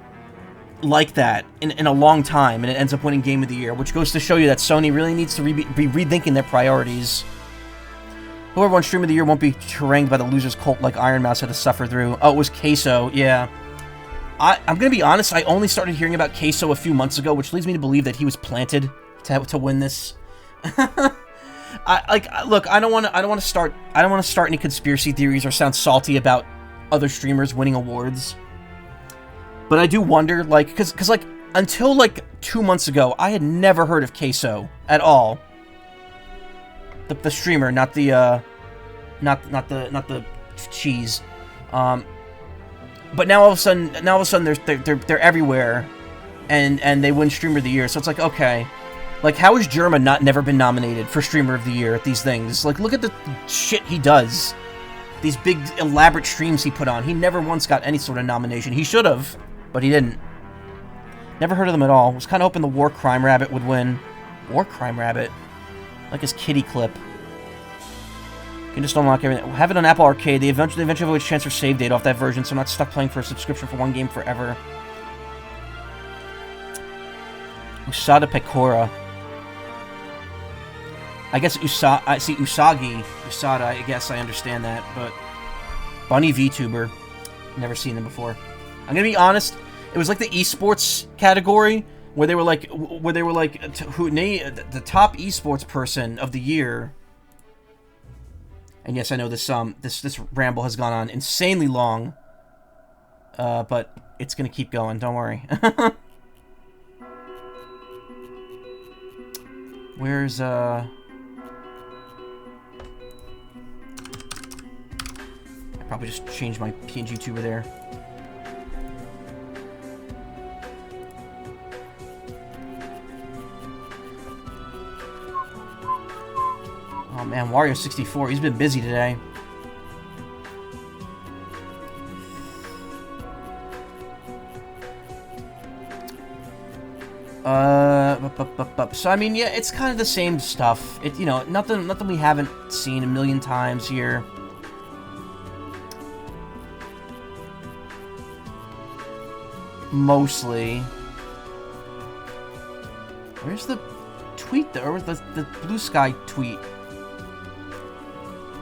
like that in a long time, and it ends up winning Game of the Year, which goes to show you that Sony really needs to be rethinking their priorities. Whoever won Stream of the Year won't be harangued by the loser's cult like Iron Mouse had to suffer through. Oh, it was Queso, yeah. I'm gonna be honest, I only started hearing about Queso a few months ago, which leads me to believe that he was planted to win this. Look, I don't want to start any conspiracy theories or sound salty about other streamers winning awards. But I do wonder, like, because like, until, like, 2 months ago, I had never heard of Queso at all. The streamer, not the cheese. But now all of a sudden, they're everywhere, and they win Streamer of the Year. So it's like, okay, like, how has Germa never been nominated for Streamer of the Year at these things? Like, look at the shit he does. These big elaborate streams he put on. He never once got any sort of nomination. He should have, but he didn't. Never heard of them at all. Was kind of hoping the War Crime Rabbit would win. War Crime Rabbit? Like his kitty clip. You can just unlock everything. Have it on Apple Arcade. They eventually have a transfer save date off that version, so I'm not stuck playing for a subscription for one game forever. Usada Pecora. I guess I see Usagi. Usada, I guess I understand that, but... Bunny VTuber. Never seen them before. I'm gonna be honest, it was like the esports category, where they were like, the top esports person of the year. And yes, I know this ramble has gone on insanely long. but it's gonna keep going, don't worry. Where's, I probably just changed my PNGtuber there. Oh man, Wario64, he's been busy today. So I mean, yeah, it's kind of the same stuff. You know, nothing we haven't seen a million times here. Mostly. Where's the tweet there? Or the Blue Sky tweet?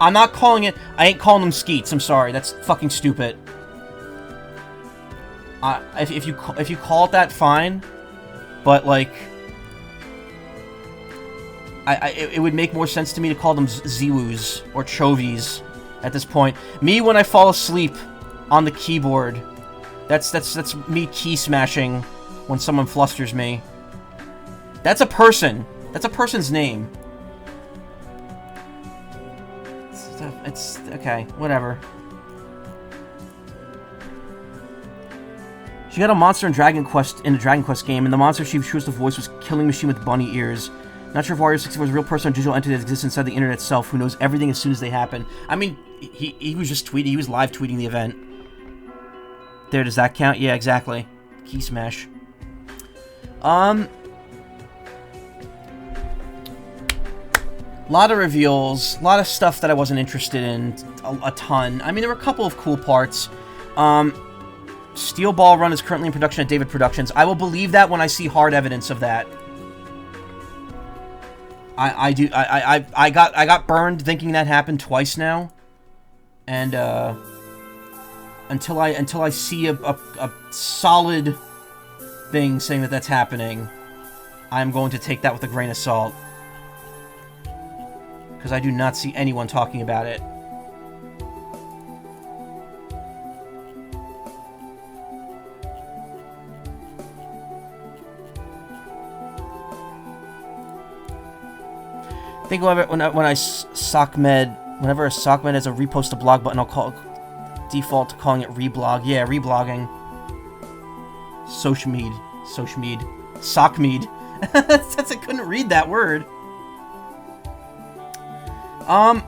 I'm not calling it. I ain't calling them skeets. I'm sorry. That's fucking stupid. If you call it that, fine. But like, it would make more sense to me to call them Ziwus or Chovies at this point. Me when I fall asleep on the keyboard, that's me key smashing when someone flusters me. That's a person. That's a person's name. It's okay, whatever. She got a monster in a Dragon Quest game, and the monster she chose to voice was Killing Machine with bunny ears. Not sure if Wario64 is a real person or digital entity that exists inside the internet itself, who knows everything as soon as they happen. I mean, he was just tweeting, he was live tweeting the event. There, does that count? Yeah, exactly. Key smash. Lot of reveals, a lot of stuff that I wasn't interested in, a ton. I mean, there were a couple of cool parts. Steel Ball Run is currently in production at David Productions. I will believe that when I see hard evidence of that. I got burned thinking that happened twice now, and until I see a solid thing saying that that's happening, I'm going to take that with a grain of salt, because I do not see anyone talking about it. I think whenever a sock med has a repost a blog button, I'll default to calling it reblog. Yeah, reblogging. Sochmead. Sockmead. That's I couldn't read that word. Oh,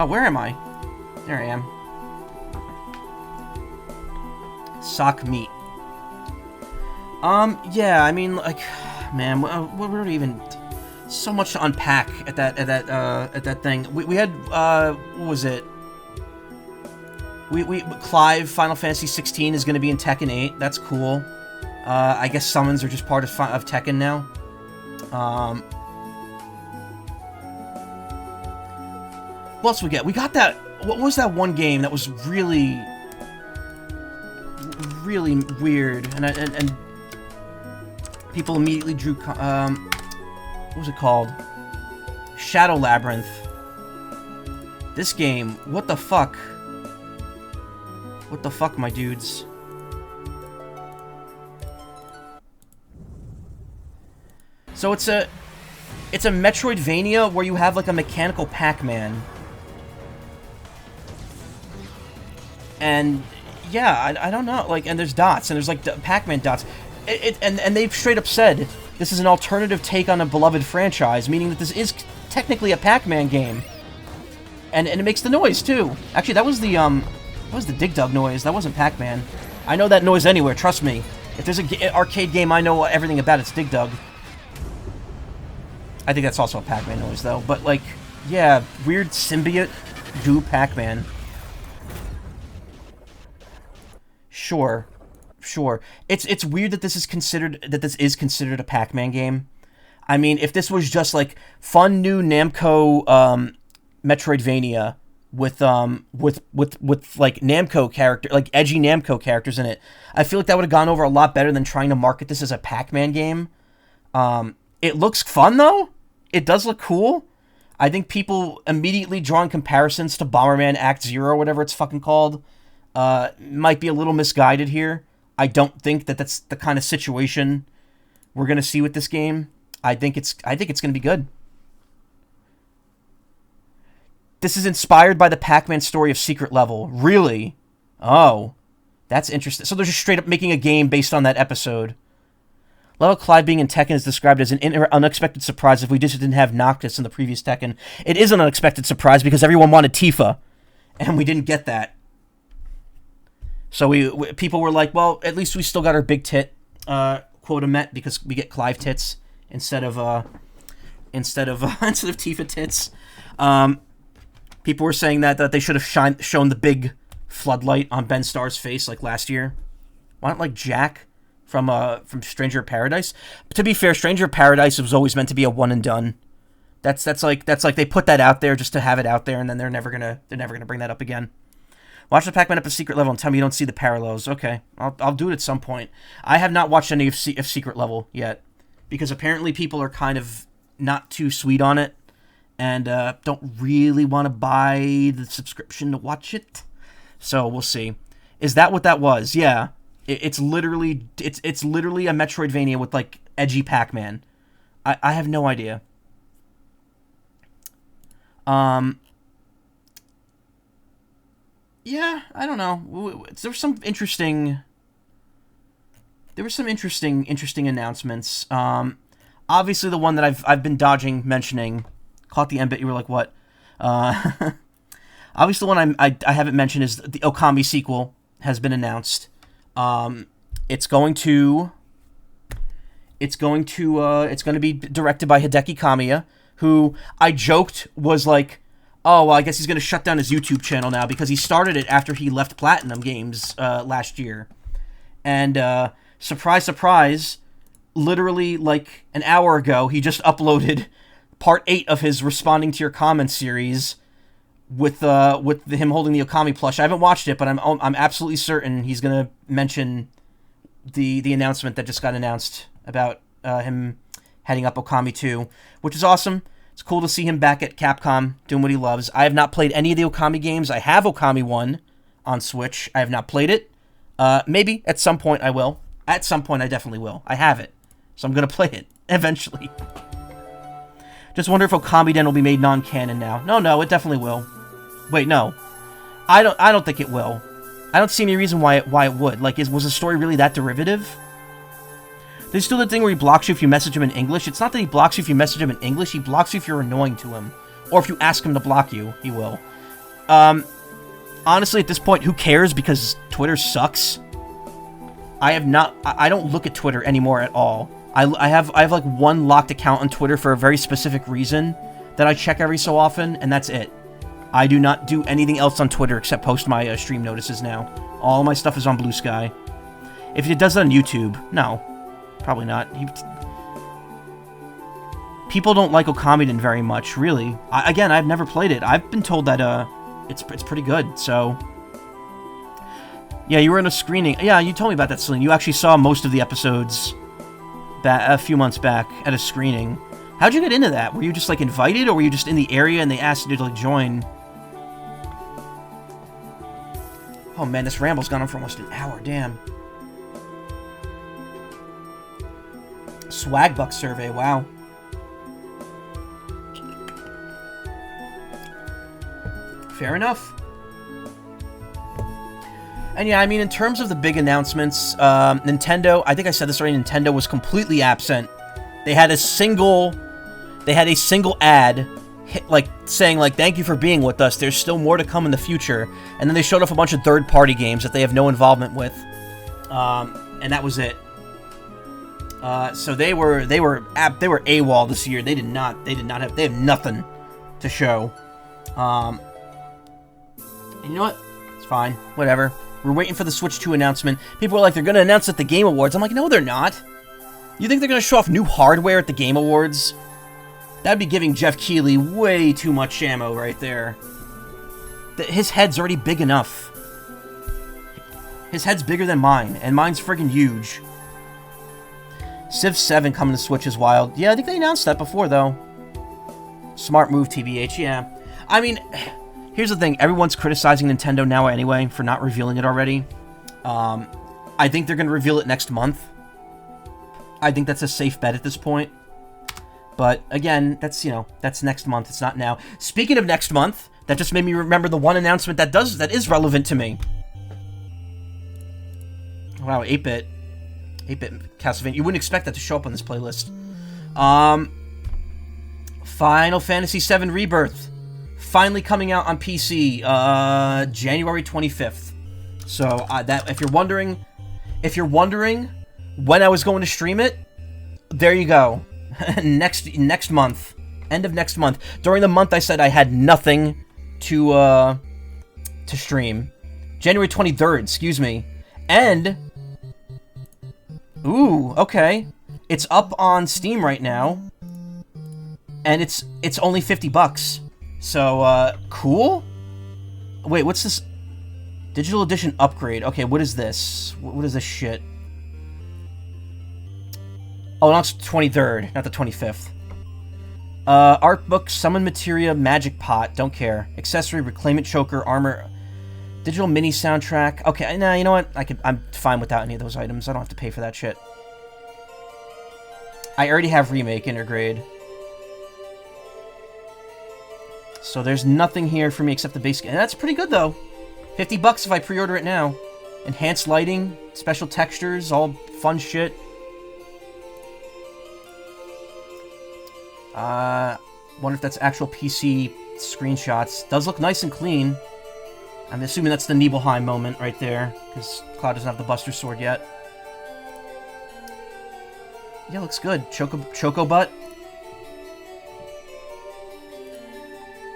where am I? There I am. Sock meat. Yeah, I mean, like, man, what were we even? So much to unpack at that thing. We had what was it? Clive Final Fantasy 16 is going to be in Tekken 8. That's cool. I guess summons are just part of Tekken now. What else we get? We got that. What was that one game that was really weird and people immediately drew. What was it called? Shadow Labyrinth. This game, what the fuck? What the fuck, my dudes? So it's a Metroidvania where you have like a mechanical Pac-Man. And yeah, I don't know, like, and there's dots, and there's like Pac-Man dots. And they've straight up said this is an alternative take on a beloved franchise, meaning that this is technically a Pac-Man game. And it makes the noise too. Actually, that was the Dig Dug noise. That wasn't Pac-Man. I know that noise anywhere, trust me. If there's an arcade game I know everything about, it's Dig Dug. I think that's also a Pac-Man noise though. But like, yeah, weird symbiote goo Pac-Man. Sure. It's weird that this is considered a Pac-Man game. I mean, if this was just like fun new Namco Metroidvania with like Namco character, like edgy Namco characters in it, I feel like that would have gone over a lot better than trying to market this as a Pac-Man game. It looks fun though. It does look cool. I think people immediately drawing comparisons to Bomberman Act Zero or whatever it's fucking called. might be a little misguided here. I don't think that that's the kind of situation we're gonna see with this game. I think it's gonna be good. This is inspired by the Pac-Man story of Secret Level. Really? Oh, that's interesting. So they're just straight up making a game based on that episode. Level Clyde being in Tekken is described as an unexpected surprise if we just didn't have Noctis in the previous Tekken. It is an unexpected surprise because everyone wanted Tifa, and we didn't get that. So people were like, well, at least we still got our big tit quota met because we get Clive tits instead of Tifa tits. People were saying that they should have shown the big floodlight on Ben Starr's face like last year. Why not like Jack from Stranger of Paradise? But to be fair, Stranger of Paradise was always meant to be a one and done. That's like they put that out there just to have it out there, and then they're never gonna bring that up again. Watch the Pac-Man episode Secret Level and tell me you don't see the parallels. Okay, I'll do it at some point. I have not watched any of Secret Level yet because apparently people are kind of not too sweet on it and don't really want to buy the subscription to watch it. So we'll see. Is that what that was? Yeah. It's literally a Metroidvania with like edgy Pac-Man. I have no idea. Yeah, I don't know. There were some interesting announcements. Obviously the one that I've been dodging mentioning. Caught the end bit. You were like, what? Obviously the one I haven't mentioned is the Okami sequel has been announced. It's going to be directed by Hideki Kamiya, who I joked was like, oh, well, I guess he's going to shut down his YouTube channel now because he started it after he left Platinum Games last year. And surprise, surprise, literally like an hour ago, he just uploaded part 8 of his Responding to Your Comments series with him holding the Okami plush. I haven't watched it, but I'm absolutely certain he's going to mention the announcement that just got announced about him heading up Okami 2, which is awesome. It's cool to see him back at Capcom doing what he loves. I have not played any of the Okami games. I have Okami 1 on Switch. I have not played it. Maybe at some point I will. At some point I definitely will. I have it. So I'm going to play it eventually. Just wonder if Okami Den will be made non-canon now. No, it definitely will. Wait, no. I don't think it will. I don't see any reason why it would. Like, was the story really that derivative? There's still the thing where he blocks you if you message him in English. It's not that he blocks you if you message him in English. He blocks you if you're annoying to him. Or if you ask him to block you, he will. Honestly, at this point, who cares? Because Twitter sucks. I don't look at Twitter anymore at all. I have like one locked account on Twitter for a very specific reason that I check every so often, and that's it. I do not do anything else on Twitter except post my stream notices now. All my stuff is on Blue Sky. If it does it on YouTube, no. Probably not. People don't like Okami very much, really. Again, I've never played it. I've been told that it's pretty good, so... Yeah, you were in a screening. Yeah, you told me about that, Celine. You actually saw most of the episodes a few months back at a screening. How'd you get into that? Were you just, like, invited, or were you just in the area and they asked you to, like, join? Oh, man, this Ramble's gone on for almost an hour. Damn. Swagbuck survey, wow. Fair enough. And yeah, I mean, in terms of the big announcements, Nintendo, I think I said this already, Nintendo was completely absent. They had a single ad saying like, thank you for being with us, there's still more to come in the future. And then they showed off a bunch of third-party games that they have no involvement with. And that was it. So they were AWOL this year. They have nothing to show. And you know what? It's fine. Whatever. We're waiting for the Switch 2 announcement. People are like, they're going to announce it at the Game Awards. I'm like, no, they're not. You think they're going to show off new hardware at the Game Awards? That'd be giving Jeff Keighley way too much ammo right there. His head's already big enough. His head's bigger than mine, and mine's friggin' huge. Civ 7 coming to Switch is wild. Yeah, I think they announced that before, though. Smart move, TBH, yeah. I mean, Here's the thing. Everyone's criticizing Nintendo now anyway for not revealing it already. I think they're going to reveal it next month. I think that's a safe bet at this point. But again, that's, you know, that's next month. It's not now. Speaking of next month, that just made me remember the one announcement that is relevant to me. Wow, 8-bit. 8-bit Castlevania. You wouldn't expect that to show up on this playlist. Final Fantasy VII Rebirth. Finally coming out on PC, January 25th. So, that if you're wondering when I was going to stream it, there you go. next month. End of next month. During the month I said I had nothing to stream. January 23rd, excuse me. And ooh, okay. It's up on Steam right now. And it's only $50. So, cool? Wait, what's this? Digital Edition upgrade. Okay, what is this? What is this shit? Oh, no, it's 23rd, not the 25th. Art book, summon materia, magic pot. Don't care. Accessory, reclaimant choker, armor, digital mini soundtrack. Okay, nah, you know what? I'm fine without any of those items. I don't have to pay for that shit. I already have remake intergrade. So there's nothing here for me except the basic. And that's pretty good though. $50 if I pre-order it now. Enhanced lighting, special textures, all fun shit. Wonder if that's actual PC screenshots. Does look nice and clean. I'm assuming that's the Nibelheim moment right there, because Cloud doesn't have the Buster Sword yet. Yeah, looks good. Choco butt.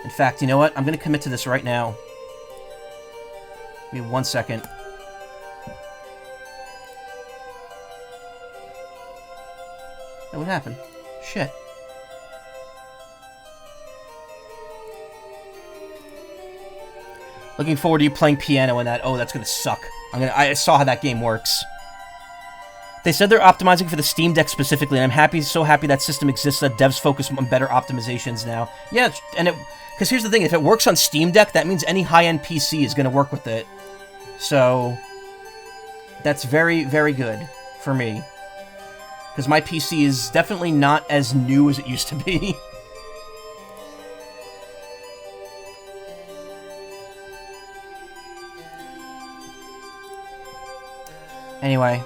In fact, you know what? I'm gonna commit to this right now. Give me 1 second. Oh, what happened? Shit. Looking forward to you playing piano in that. Oh, that's gonna suck. I saw how that game works. They said they're optimizing for the Steam Deck specifically, and I'm so happy that system exists, that devs focus on better optimizations now. Yeah, because here's the thing, if it works on Steam Deck, that means any high-end PC is gonna work with it. So, that's very, very good for me. Because my PC is definitely not as new as it used to be. Anyway.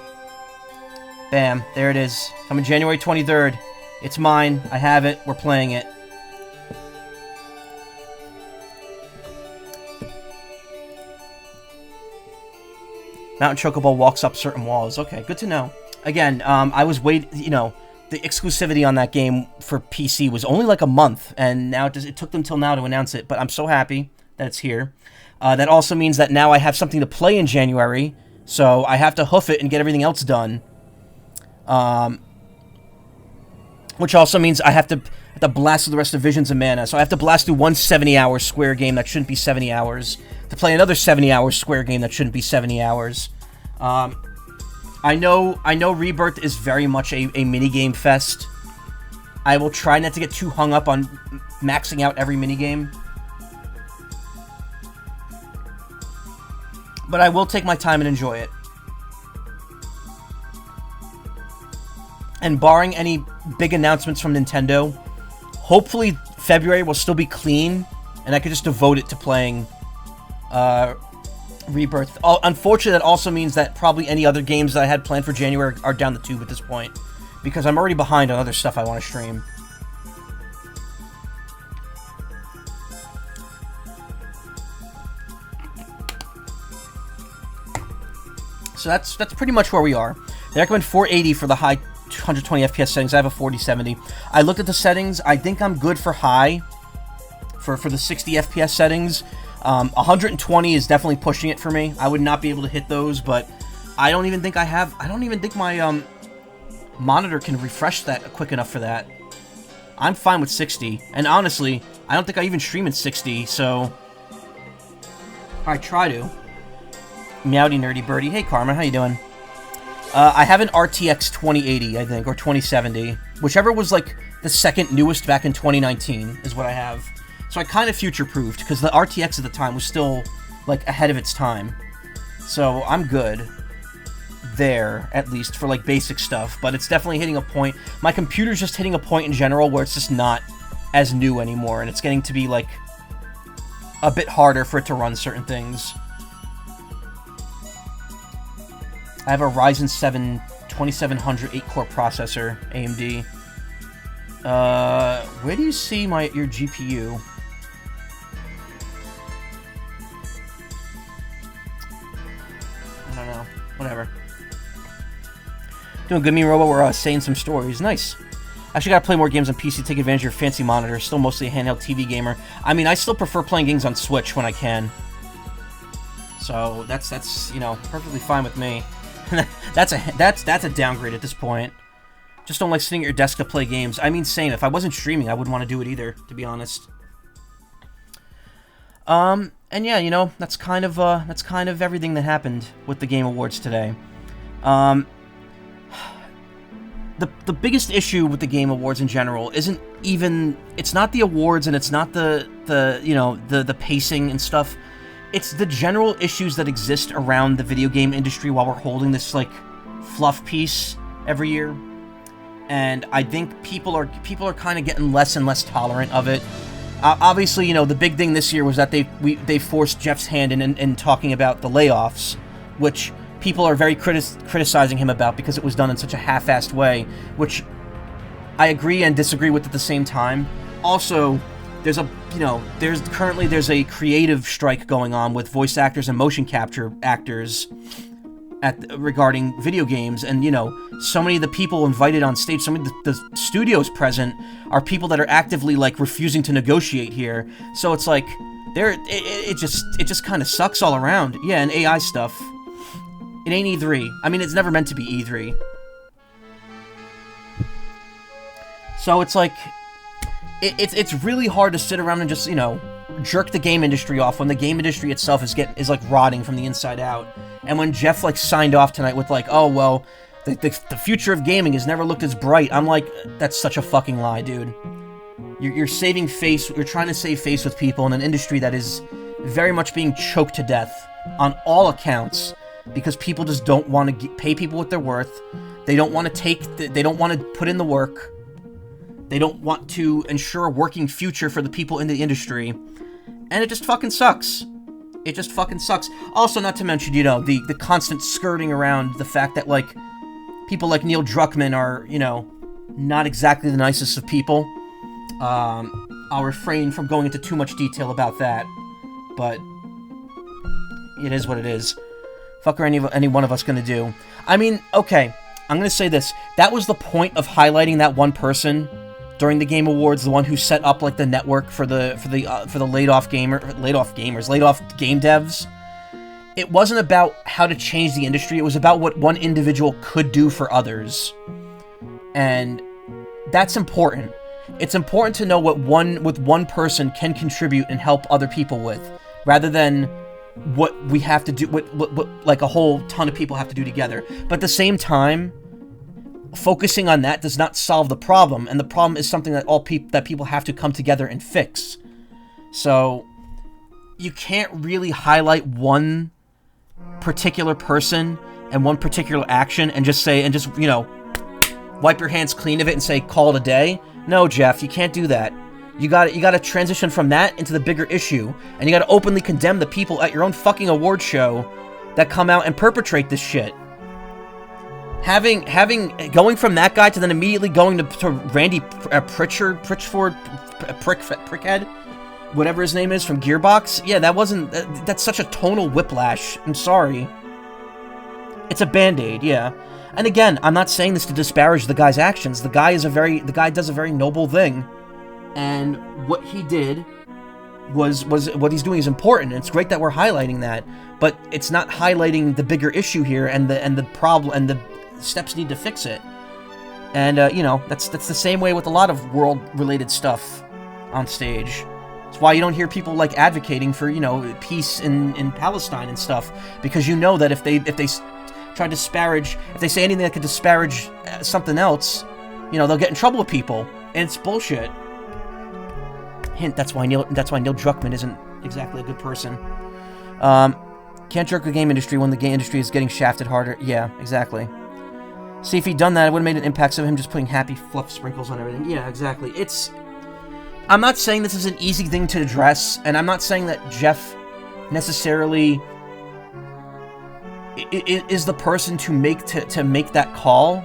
Bam. There it is. Coming January 23rd. It's mine. I have it. We're playing it. Mountain Chocobo walks up certain walls. Okay, good to know. Again, I was you know, the exclusivity on that game for PC was only like a month, and now it took them till now to announce it, but I'm so happy that it's here. That also means that now I have something to play in January, so I have to hoof it and get everything else done. Which also means I have to blast through the rest of Visions of Mana, so I have to blast through one 70-hour Square game that shouldn't be 70 hours, to play another 70-hour Square game that shouldn't be 70 hours. I know Rebirth is very much a minigame fest. I will try not to get too hung up on maxing out every minigame. But I will take my time and enjoy it. And barring any big announcements from Nintendo, hopefully February will still be clean, and I could just devote it to playing Rebirth. Unfortunately, that also means that probably any other games that I had planned for January are down the tube at this point, because I'm already behind on other stuff I want to stream. So that's pretty much where we are. They recommend 480 for the high 120 FPS settings. I have a 4070. I looked at the settings. I think I'm good for high for the 60 FPS settings. 120 is definitely pushing it for me. I would not be able to hit those, but I don't even think my monitor can refresh that quick enough for that. I'm fine with 60, and honestly, I don't think I even stream in 60, so I try to. Meowdy Nerdy Birdie. Hey Karma, how you doing? I have an RTX 2080, I think, or 2070. Whichever was, like, the second newest back in 2019 is what I have. So I kind of future-proofed, because the RTX at the time was still, like, ahead of its time. So I'm good there, at least, for, like, basic stuff. But it's definitely hitting a point. My computer's just hitting a point in general where it's just not as new anymore, and it's getting to be, like, a bit harder for it to run certain things. I have a Ryzen 7 2700 8-core processor, AMD. Where do you see your GPU? I don't know. Whatever. Doing good, me and Robo. We're saying some stories. Nice. Actually, gotta play more games on PC to take advantage of your fancy monitor. Still mostly a handheld TV gamer. I mean, I still prefer playing games on Switch when I can. So that's you know, perfectly fine with me. that's a downgrade at this point. Just don't like sitting at your desk to play games. I mean, same. If I wasn't streaming, I wouldn't want to do it either, to be honest. And yeah, you know, that's kind of everything that happened with the Game Awards today. The biggest issue with the Game Awards in general isn't even, it's not the awards, and it's not the you know, the pacing and stuff. It's the general issues that exist around the video game industry while we're holding this, like, fluff piece every year. And I think people are kind of getting less and less tolerant of it. Obviously, you know, the big thing this year was that they forced Jeff's hand in talking about the layoffs, which people are very criticizing him about because it was done in such a half-assed way, which I agree and disagree with at the same time. Also, there's currently a creative strike going on with voice actors and motion capture actors regarding video games, and you know, so many of the people invited on stage, so many of the studios present are people that are actively, like, refusing to negotiate here. So it's like it just kind of sucks all around. Yeah, and AI stuff. It ain't E3. I mean, it's never meant to be E3. So it's like it's really hard to sit around and just, you know, jerk the game industry off when the game industry itself is like rotting from the inside out. And when Jeff, like, signed off tonight with, like, oh well, the future of gaming has never looked as bright, I'm like, that's such a fucking lie, dude. You're saving face. You're trying to save face with people in an industry that is very much being choked to death on all accounts, because people just don't want to pay people what they're worth. They don't want to they don't want to put in the work. They don't want to ensure a working future for the people in the industry. And it just fucking sucks. It just fucking sucks. Also, not to mention, you know, the constant skirting around the fact that, like, people like Neil Druckmann are, you know, not exactly the nicest of people. I'll refrain from going into too much detail about that. But it is what it is. Fuck are any one of us gonna do? I mean, okay, I'm gonna say this. That was the point of highlighting that one person during the Game Awards, the one who set up, like, the network for the laid off game devs. It wasn't about how to change the industry. It was about what one individual could do for others, and that's important. It's important to know what one person can contribute and help other people with, rather than what we have to do, what like a whole ton of people have to do together. But at the same time, focusing on that does not solve the problem, and the problem is something that people have to come together and fix. So you can't really highlight one particular person and one particular action and just you know, wipe your hands clean of it and say call it a day. No, Jeff, you can't do that. You got to transition from that into the bigger issue, and you got to openly condemn the people at your own fucking award show that come out and perpetrate this shit. Going from that guy to then immediately going to Randy Prickhead, whatever his name is, from Gearbox. Yeah, that's such a tonal whiplash. I'm sorry. It's a band-aid, yeah. And again, I'm not saying this to disparage the guy's actions. The guy does a very noble thing, and what he did was what he's doing is important. And it's great that we're highlighting that, but it's not highlighting the bigger issue here and the problem and the steps need to fix it. And you know, that's the same way with a lot of world-related stuff on stage. It's why you don't hear people, like, advocating for, you know, peace in Palestine and stuff, because you know that if they try to disparage, if they say anything that could disparage something else, you know, they'll get in trouble with people, and it's bullshit. Hint, that's why Neil Druckmann isn't exactly a good person. Can't jerk the game industry when the game industry is getting shafted harder. Yeah, exactly. See, if he'd done that, it would have made an impact of him just putting happy fluff sprinkles on everything. Yeah, exactly. I'm not saying this is an easy thing to address, and I'm not saying that Jeff necessarily is the person to make that call,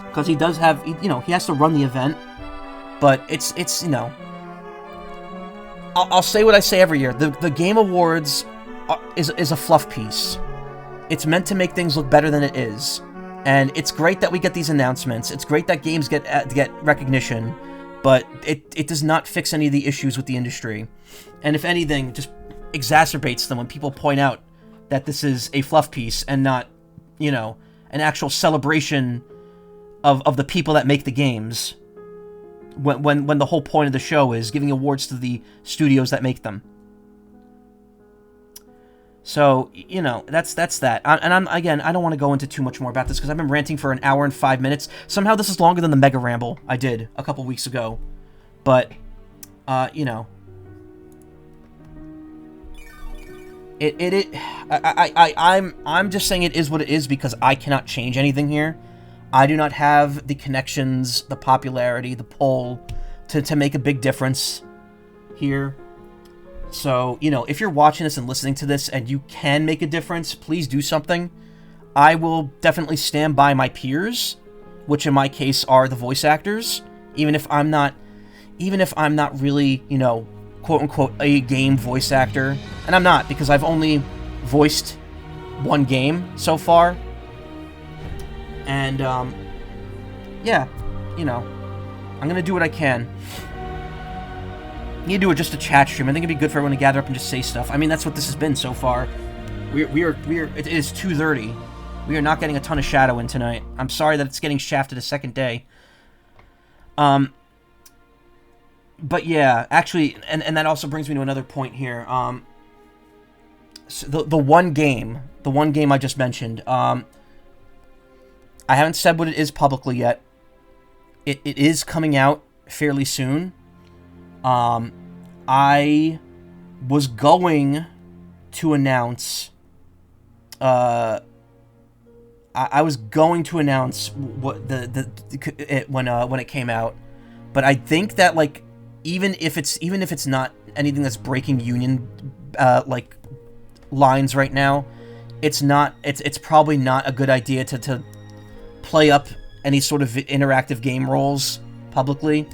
because he does have, he has to run the event, but it's I'll say what I say every year. The Game Awards is a fluff piece. It's meant to make things look better than it is. And it's great that we get these announcements. It's great that games get recognition, but it does not fix any of the issues with the industry. And if anything, just exacerbates them when people point out that this is a fluff piece and not, an actual celebration of the people that make the games. When the whole point of the show is giving awards to the studios that make them. So, that's that. I don't want to go into too much more about this because I've been ranting for an hour and 5 minutes. Somehow this is longer than the Mega Ramble I did a couple weeks ago. But, I'm just saying it is what it is because I cannot change anything here. I do not have the connections, the popularity, the pull to make a big difference here. So, if you're watching this and listening to this and you can make a difference, please do something. I will definitely stand by my peers, which in my case are the voice actors, even if I'm not really, quote unquote, a game voice actor. And I'm not, because I've only voiced one game so far. And, yeah, I'm gonna do what I can. Need to do just a chat stream. I think it'd be good for everyone to gather up and just say stuff. I mean, that's what this has been so far. It is 2:30. We are not getting a ton of shadow in tonight. I'm sorry that it's getting shafted a second day. But yeah, actually, and that also brings me to another point here. So the one game I just mentioned, I haven't said what it is publicly yet. It is coming out fairly soon. I was going to announce, I was going to announce what when it came out, but I think that even if it's not anything that's breaking union lines right now, it's probably not a good idea to play up any sort of interactive game roles publicly.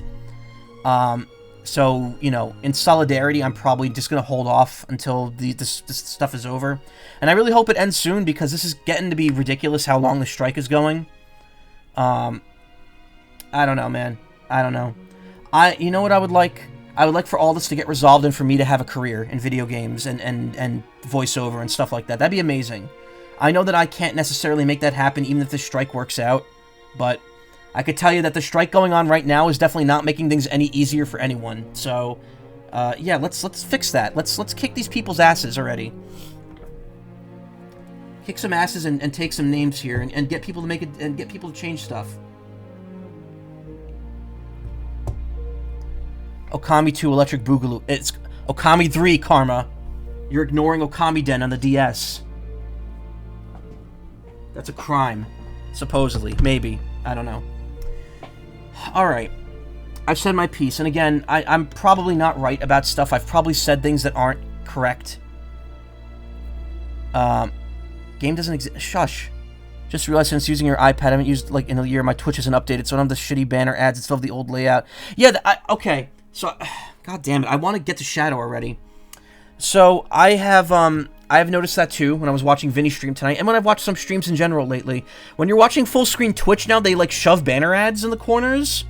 So, in solidarity, I'm probably just going to hold off until this stuff is over. And I really hope it ends soon, because this is getting to be ridiculous how long the strike is going. I don't know, man. I don't know. You know what I would like? I would like for all this to get resolved and for me to have a career in video games and voiceover and stuff like that. That'd be amazing. I know that I can't necessarily make that happen even if the strike works out, but I could tell you that the strike going on right now is definitely not making things any easier for anyone. So, yeah, let's fix that. Let's kick these people's asses already. Kick some asses and take some names here and get people to make it and get people to change stuff. Okami 2 Electric Boogaloo. It's Okami 3 Karma. You're ignoring Okami Den on the DS. That's a crime. Supposedly. Maybe. I don't know. Alright. I've said my piece, and again, I'm probably not right about stuff. I've probably said things that aren't correct. Game doesn't exist. Shush. Just realized since using your iPad, I haven't used, in a year, my Twitch isn't updated, so I don't have the shitty banner ads, it's still the old layout. Yeah, okay. So, god damn it, I want to get to Shadow already. So, I have noticed that too when I was watching Vinny stream tonight, and when I've watched some streams in general lately. When you're watching full screen Twitch now, they shove banner ads in the corners,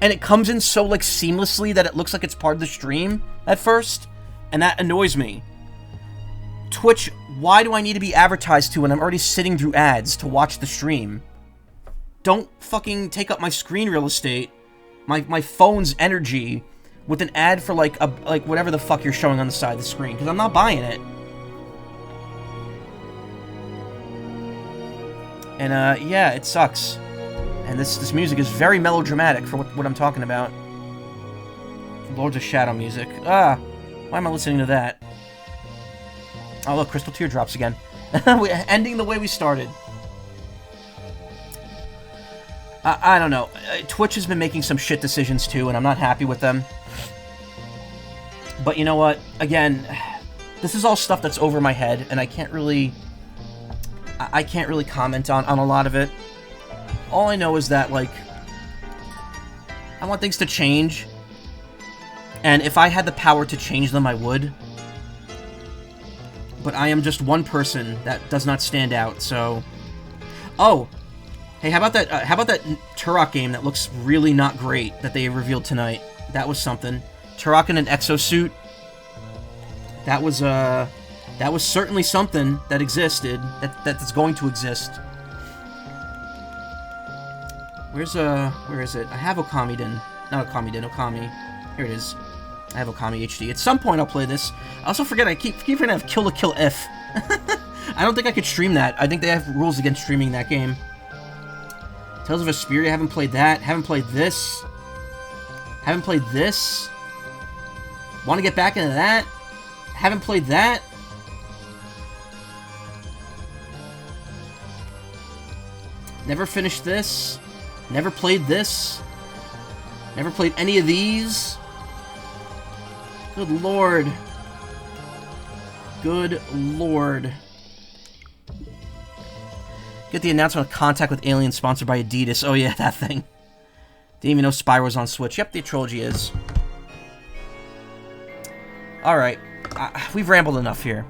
and it comes in so seamlessly that it looks like it's part of the stream at first, and that annoys me. Twitch, why do I need to be advertised to when I'm already sitting through ads to watch the stream? Don't fucking take up my screen real estate, my phone's energy, with an ad for whatever the fuck you're showing on the side of the screen, because I'm not buying it. And, yeah, it sucks. And this music is very melodramatic for what I'm talking about. Lords of Shadow music. Ah, why am I listening to that? Oh, look, Crystal Teardrops again. Ending the way we started. I don't know. Twitch has been making some shit decisions too, and I'm not happy with them. But you know what? Again, this is all stuff that's over my head, and I can't really comment on a lot of it. All I know is that, like, I want things to change, and if I had the power to change them, I would. But I am just one person that does not stand out, so... Oh! Hey, how about that Turok game that looks really not great that they revealed tonight? That was something. Turok in an exosuit. That was certainly something that existed, that's going to exist. Where is it? I have Okamiden. Not Okamiden, Okami. Here it is. I have Okami HD. At some point I'll play this. I also forget, I keep forgetting I have Kill la Kill If. I don't think I could stream that. I think they have rules against streaming that game. Tales of Vesperia, haven't played that. Haven't played this. Haven't played this. Want to get back into that. Haven't played that. Never finished this. Never played this. Never played any of these. Good lord. Good lord. Get the announcement of Contact with Aliens sponsored by Adidas. Oh yeah, that thing. Didn't even know Spyro was on Switch. Yep, the trilogy is. Alright. We've rambled enough here.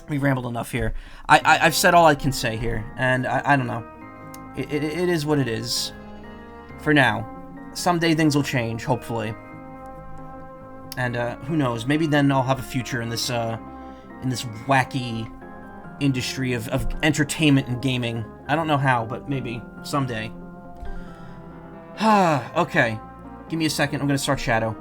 We've rambled enough here. I've said all I can say here. And I don't know. It is what it is. For now. Someday things will change, hopefully. And who knows? Maybe then I'll have a future in this wacky industry of entertainment and gaming. I don't know how, but maybe someday. Okay. Give me a second. I'm gonna start Shadow.